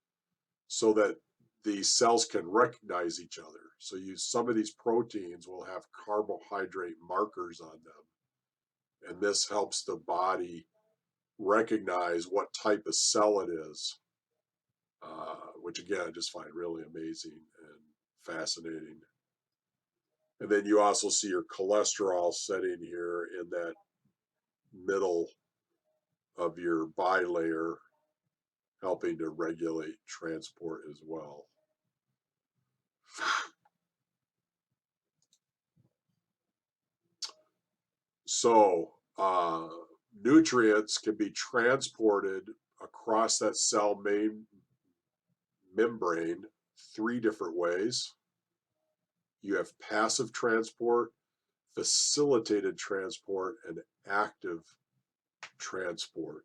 so that the cells can recognize each other. So some of these proteins will have carbohydrate markers on them. And this helps the body recognize what type of cell it is. Which again, I just find really amazing and fascinating. And then you also see your cholesterol setting here in that middle of your bilayer, helping to regulate transport as well. So nutrients can be transported across that cell membrane 3 different ways. You have passive transport, facilitated transport, and active transport.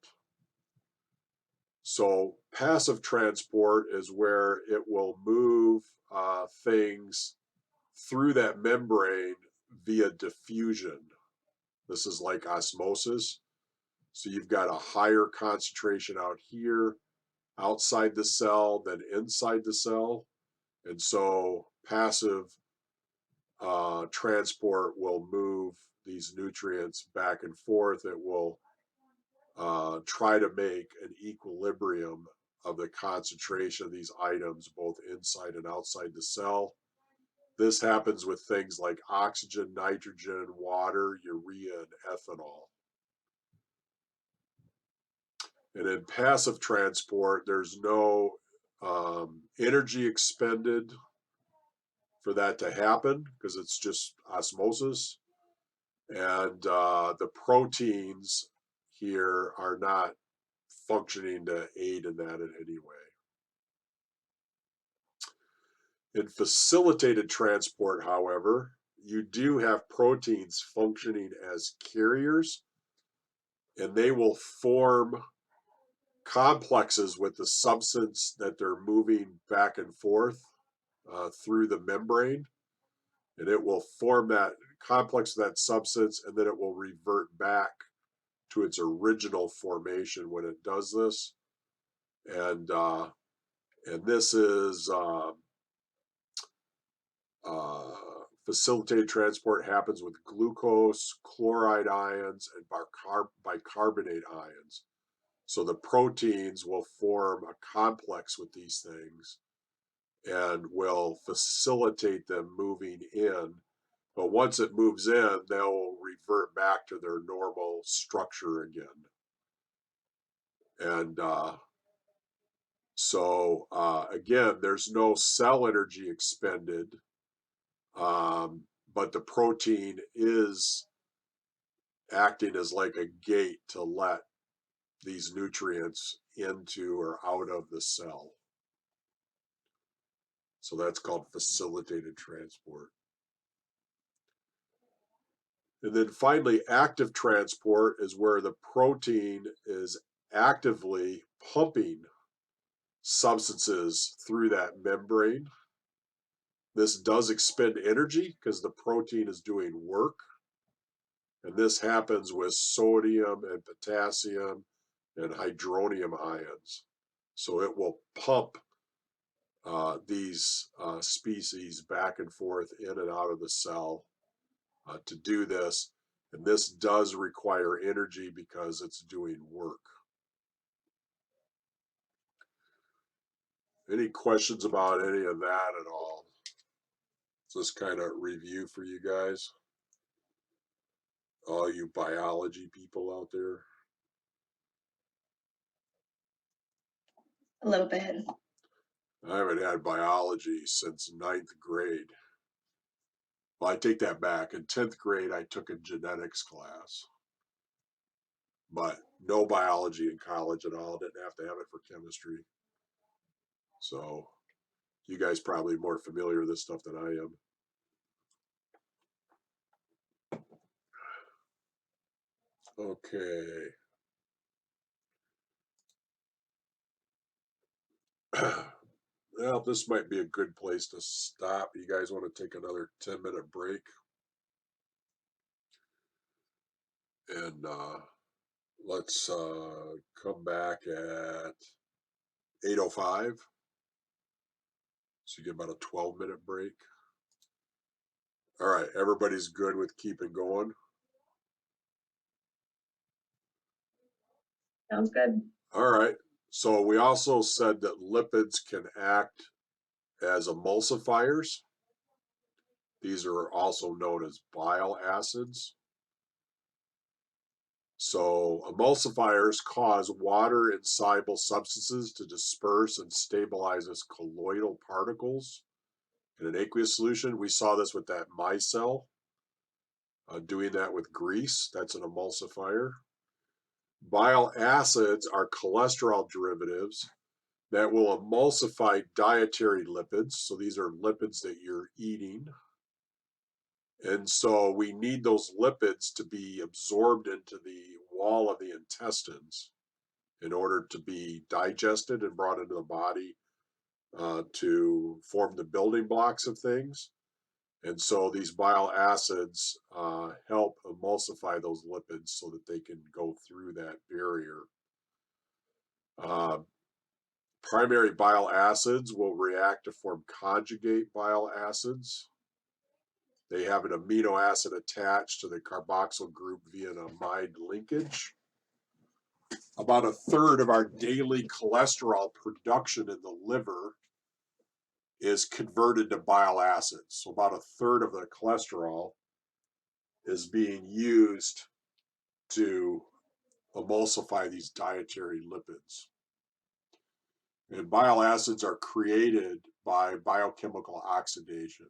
So passive transport is where it will move things through that membrane via diffusion. This is like osmosis. So you've got a higher concentration out here outside the cell than inside the cell. And so passive transport will move these nutrients back and forth. It will try to make an equilibrium of the concentration of these items both inside and outside the cell. This happens with things like oxygen, nitrogen, water, urea, and ethanol. And in passive transport, there's no energy expended for that to happen because it's just osmosis. And the proteins here are not functioning to aid in that in any way. In facilitated transport, however, you do have proteins functioning as carriers, and they will form complexes with the substance that they're moving back and forth through the membrane, and it will form that complex of that substance, and then it will revert back to its original formation when it does this. And this is facilitated transport happens with glucose, chloride ions, and bicarbonate ions. So the proteins will form a complex with these things and will facilitate them moving in. But once it moves in, they'll revert back to their normal structure again. And so again, there's no cell energy expended, but the protein is acting as like a gate to let these nutrients into or out of the cell. So that's called facilitated transport. And then finally, active transport is where the protein is actively pumping substances through that membrane. This does expend energy because the protein is doing work. And this happens with sodium and potassium and hydronium ions. So it will pump these species back and forth in and out of the cell to do this. And this does require energy because it's doing work. Any questions about any of that at all? Just kind of review for you guys, all you biology people out there. A little bit. I haven't had biology since 9th grade. Well, I take that back. In 10th grade, I took a genetics class, but no biology in college at all. Didn't have to have it for chemistry. So you guys probably more familiar with this stuff than I am. Okay. Well, this might be a good place to stop. You guys want to take another 10-minute break? And let's come back at 8:05. So you get about a 12-minute break. All right, everybody's good with keeping going? Sounds good. All right. So we also said that lipids can act as emulsifiers. These are also known as bile acids. So emulsifiers cause water-insoluble substances to disperse and stabilize as colloidal particles in an aqueous solution. We saw this with that micelle, doing that with grease. That's an emulsifier. Bile acids are cholesterol derivatives that will emulsify dietary lipids. So these are lipids that you're eating. And so we need those lipids to be absorbed into the wall of the intestines in order to be digested and brought into the body to form the building blocks of things. And so these bile acids help emulsify those lipids so that they can go through that barrier. Primary bile acids will react to form conjugate bile acids. They have an amino acid attached to the carboxyl group via an amide linkage. about a third of our daily cholesterol production in the liver is converted to bile acids. So about a third of the cholesterol is being used to emulsify these dietary lipids. And bile acids are created by biochemical oxidation.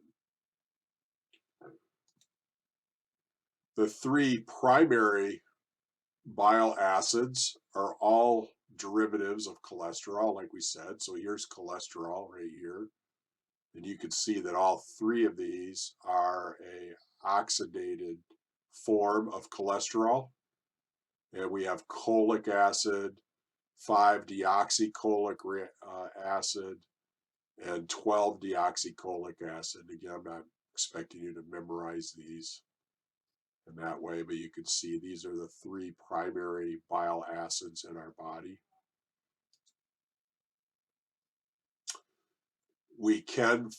The three primary bile acids are all derivatives of cholesterol, like we said. So here's cholesterol right here. And you can see that all three of these are a oxidated form of cholesterol. And we have cholic acid, 5-deoxycholic acid, and 12-deoxycholic acid. Again, I'm not expecting you to memorize these in that way, but you can see these are the three primary bile acids in our body.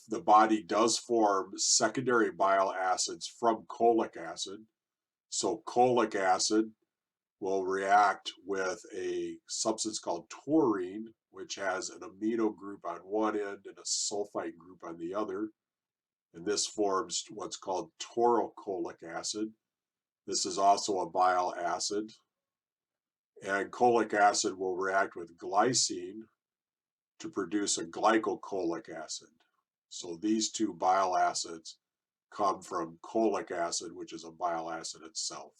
The body does form secondary bile acids from cholic acid. So cholic acid will react with a substance called taurine, which has an amino group on one end and a sulfite group on the other. And this forms what's called taurocholic acid. This is also a bile acid. And cholic acid will react with glycine to produce a glycocholic acid. So these two bile acids come from cholic acid, which is a bile acid itself.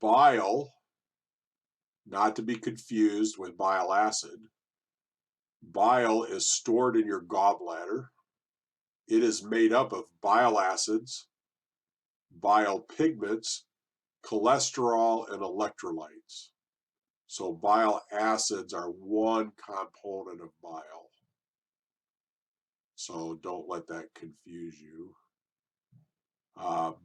Bile, not to be confused with bile acid, bile is stored in your gallbladder. It is made up of bile acids, bile pigments, cholesterol, and electrolytes. So bile acids are one component of bile. So don't let that confuse you.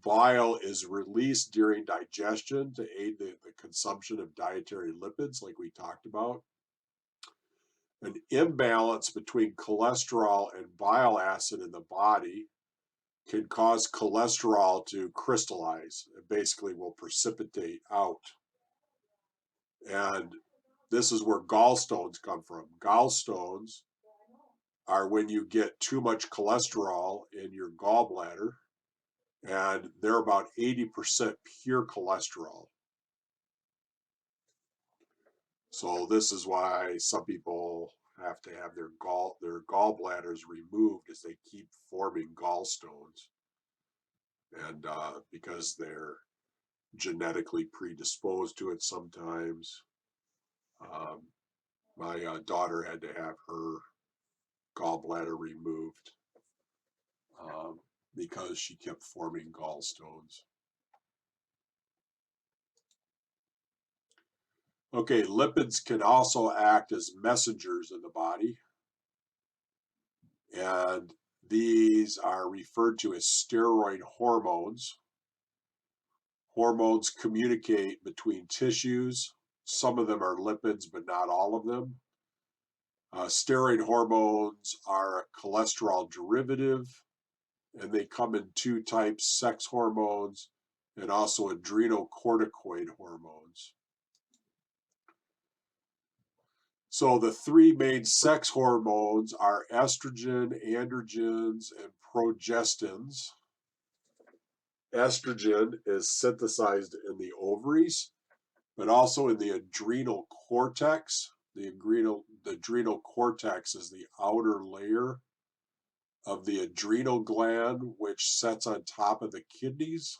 Bile is released during digestion to aid the consumption of dietary lipids, like we talked about. An imbalance between cholesterol and bile acid in the body can cause cholesterol to crystallize. It basically will precipitate out. And this is where gallstones come from. Gallstones are when you get too much cholesterol in your gallbladder, and they're about 80% pure cholesterol. So this is why some people have to have their gallbladders removed, as they keep forming gallstones, and because they're genetically predisposed to it sometimes. My daughter had to have her gallbladder removed because she kept forming gallstones. Okay, lipids can also act as messengers in the body, and these are referred to as steroid hormones. Hormones communicate between tissues. Some of them are lipids, but not all of them. Steroid hormones are a cholesterol derivative, and they come in two types: sex hormones and also adrenocorticoid hormones. So the three main sex hormones are estrogen, androgens, and progestins. Estrogen is synthesized in the ovaries, but also in the adrenal cortex. The adrenal cortex is the outer layer of the adrenal gland, which sits on top of the kidneys.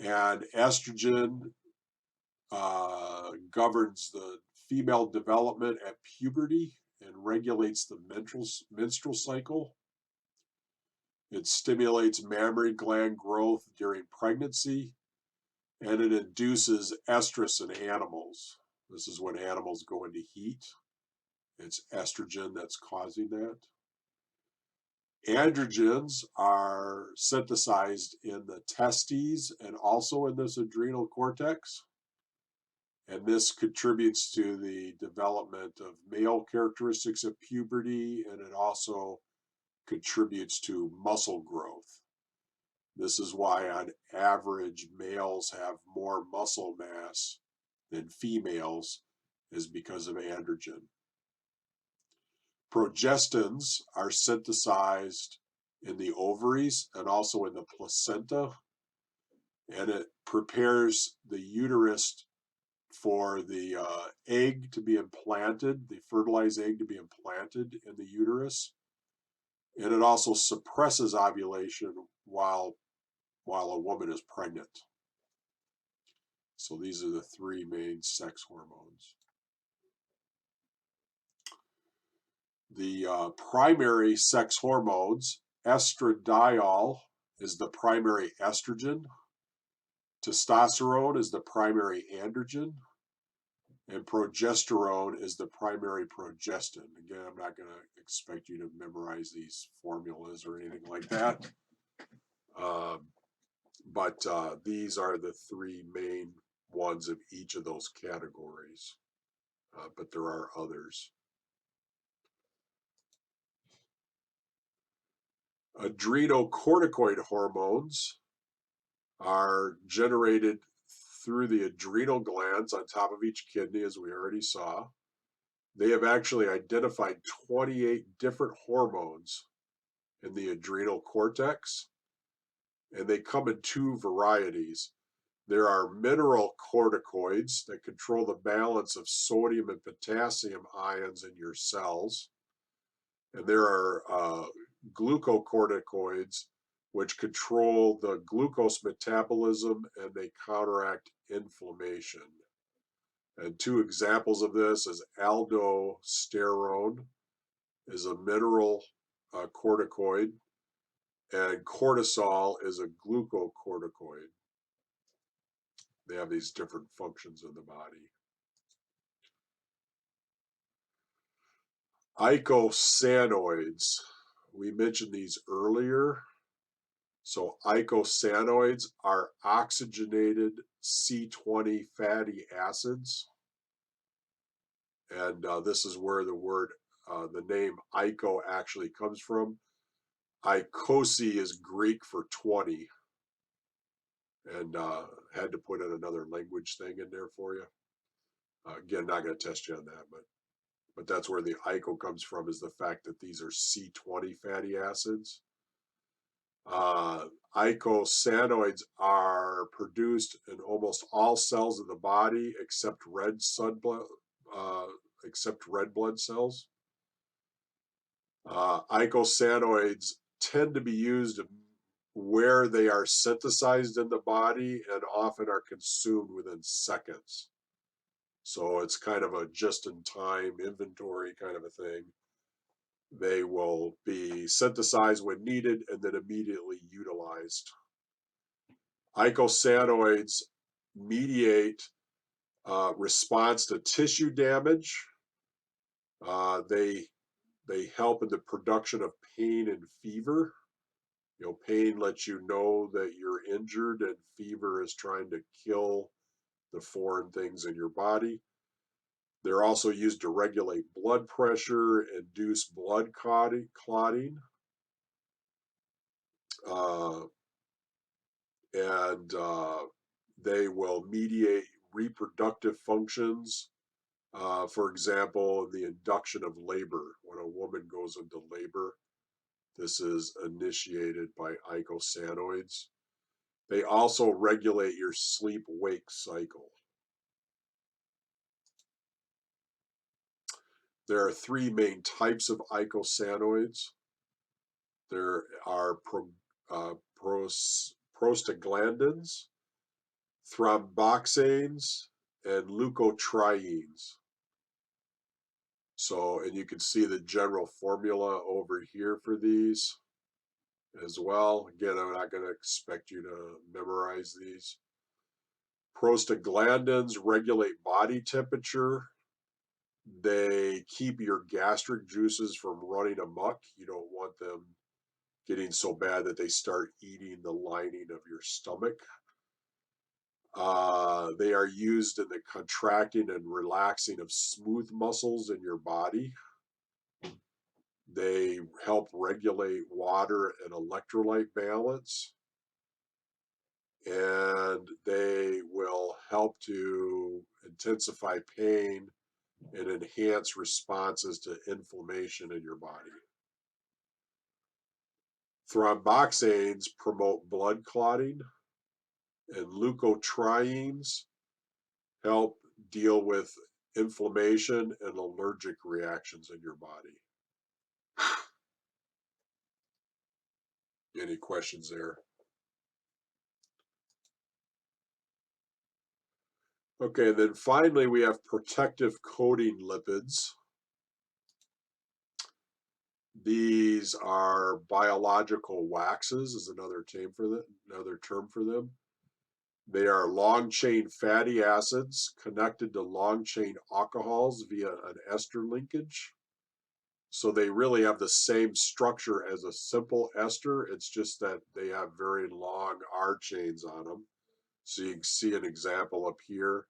And estrogen governs the female development at puberty and regulates the menstrual cycle. It stimulates mammary gland growth during pregnancy, and it induces estrus in animals. This is when animals go into heat. It's estrogen that's causing that. Androgens are synthesized in the testes and also in this adrenal cortex. And this contributes to the development of male characteristics of puberty, and it also contributes to muscle growth. This is why, on average, males have more muscle mass than females, is because of androgen. Progestins are synthesized in the ovaries and also in the placenta, and it prepares the uterus for the egg to be implanted, the fertilized egg to be implanted in the uterus, and it also suppresses ovulation while a woman is pregnant. So these are the three main sex hormones. The primary sex hormones, estradiol is the primary estrogen, testosterone is the primary androgen, and progesterone is the primary progestin. Again, I'm not going to expect you to memorize these formulas or anything like that. But these are the three main ones of each of those categories. But there are others. Adrenocorticoid hormones are generated through the adrenal glands on top of each kidney, as we already saw. They have actually identified 28 different hormones in the adrenal cortex, and they come in two varieties. There are mineral corticoids that control the balance of sodium and potassium ions in your cells, and there are glucocorticoids which control the glucose metabolism and they counteract inflammation. And two examples of this is aldosterone is a mineral corticoid, and cortisol is a glucocorticoid. They have these different functions in the body. Eicosanoids, we mentioned these earlier. So eicosanoids are oxygenated C20 fatty acids. And this is where the name ico actually comes from. Eikosi is Greek for 20. And had to put in another language thing in there for you. Again, not going to test you on that, but that's where the ico comes from, is the fact that these are C20 fatty acids. Eicosanoids are produced in almost all cells of the body except red blood cells. Eicosanoids tend to be used where they are synthesized in the body and often are consumed within seconds. So it's kind of a just-in-time inventory kind of a thing. They will be synthesized when needed and then immediately utilized. Eicosanoids mediate response to tissue damage. They help in the production of pain and fever. You know, pain lets you know that you're injured, and fever is trying to kill the foreign things in your body. They're also used to regulate blood pressure, induce blood clotting, and they will mediate reproductive functions. For example, the induction of labor. When a woman goes into labor, this is initiated by eicosanoids. They also regulate your sleep-wake cycle. There are three main types of eicosanoids. There are prostaglandins, thromboxanes, and leukotrienes. So, and you can see the general formula over here for these as well. Again, I'm not going to expect you to memorize these. Prostaglandins regulate body temperature. They keep your gastric juices from running amok. You don't want them getting so bad that they start eating the lining of your stomach. They are used in the contracting and relaxing of smooth muscles in your body. They help regulate water and electrolyte balance. and they will help to intensify pain and enhance responses to inflammation in your body. Thromboxanes promote blood clotting, and leukotrienes help deal with inflammation and allergic reactions in your body. Any questions there? Okay, then finally we have protective coating lipids. These are biological waxes, is another term for them. They are long-chain fatty acids connected to long-chain alcohols via an ester linkage. So they really have the same structure as a simple ester. It's just that they have very long R chains on them. So you can see an example up here.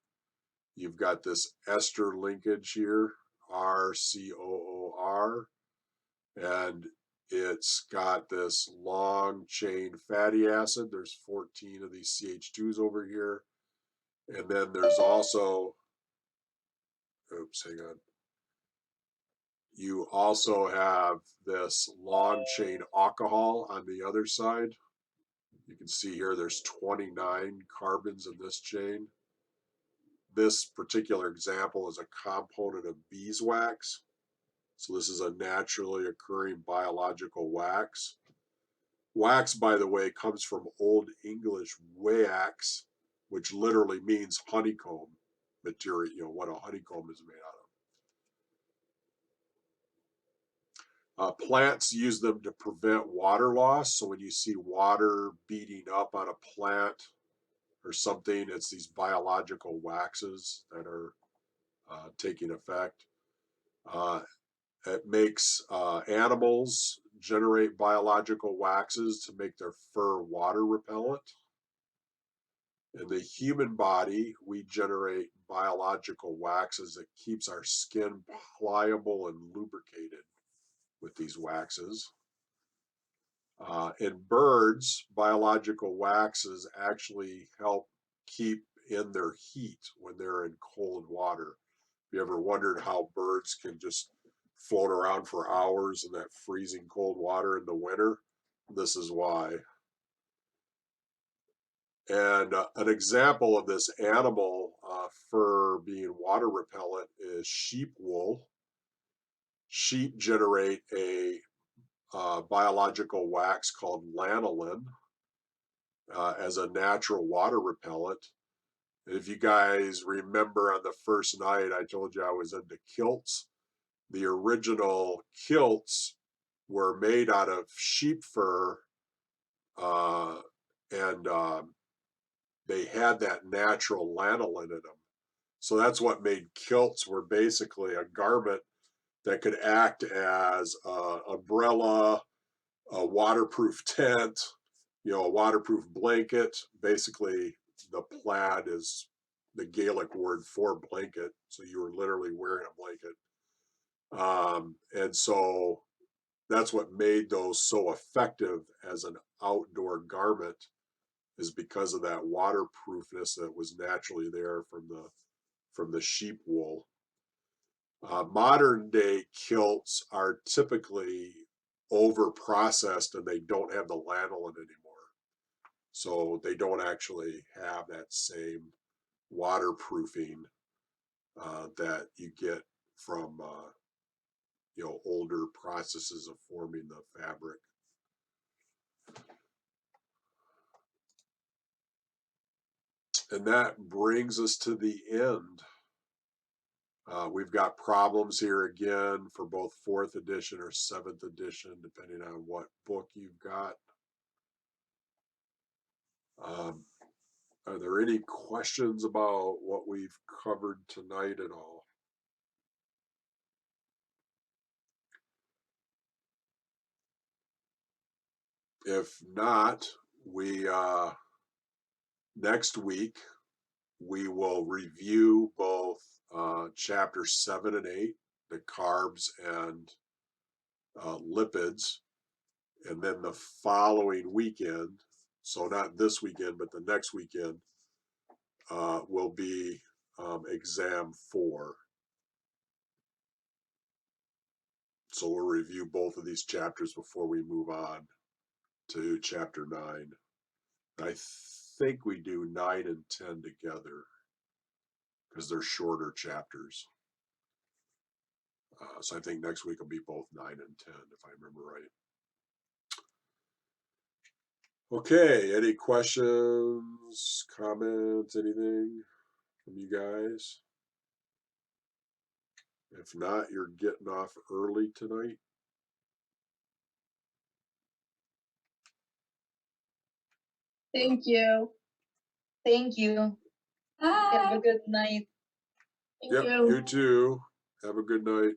You've got this ester linkage here, RCOOR, and it's got this long chain fatty acid. There's 14 of these CH2s over here. And then there's also, oops, hang on. You also have this long chain alcohol on the other side. You can see here there's 29 carbons in this chain. This particular example is a component of beeswax. So this is a naturally occurring biological wax. Wax, by the way, comes from Old English wax, which literally means honeycomb material, what a honeycomb is made out of. Plants use them to prevent water loss. So when you see water beating up on a plant or something, it's these biological waxes that are taking effect. It makes animals generate biological waxes to make their fur water repellent. In the human body, we generate biological waxes that keeps our skin pliable and lubricated with these waxes. In birds, biological waxes actually help keep in their heat when they're in cold water. Have you ever wondered how birds can just float around for hours in that freezing cold water in the winter? This is why. And an example of this animal fur being water repellent is sheep wool. Sheep generate a biological wax called lanolin as a natural water repellent. If you guys remember on the first night, I told you I was into kilts. The original kilts were made out of sheep fur, and they had that natural lanolin in them. So that's what made kilts were basically a garment that could act as an umbrella, a waterproof tent, a waterproof blanket. Basically, the plaid is the Gaelic word for blanket. So you were literally wearing a blanket. And so that's what made those so effective as an outdoor garment, is because of that waterproofness that was naturally there from the sheep wool. Modern day kilts are typically over processed and they don't have the lanolin anymore. So they don't actually have that same waterproofing that you get from older processes of forming the fabric. And that brings us to the end. We've got problems here again for both 4th edition or 7th edition, depending on what book you've got. Are there any questions about what we've covered tonight at all? If not, we next week we will review both chapter 7 and 8, the carbs and lipids, and then the following weekend so not this weekend, but the next weekend, will be exam 4. So we'll review both of these chapters before we move on to chapter 9. I think we do 9 and 10 together because they're shorter chapters. So I think next week will be both 9 and 10, if I remember right. Okay, any questions, comments, anything from you guys? If not, you're getting off early tonight. Thank you. Thank you. Have a Bye. good night. Thank Yep, you. you too. Have a good night.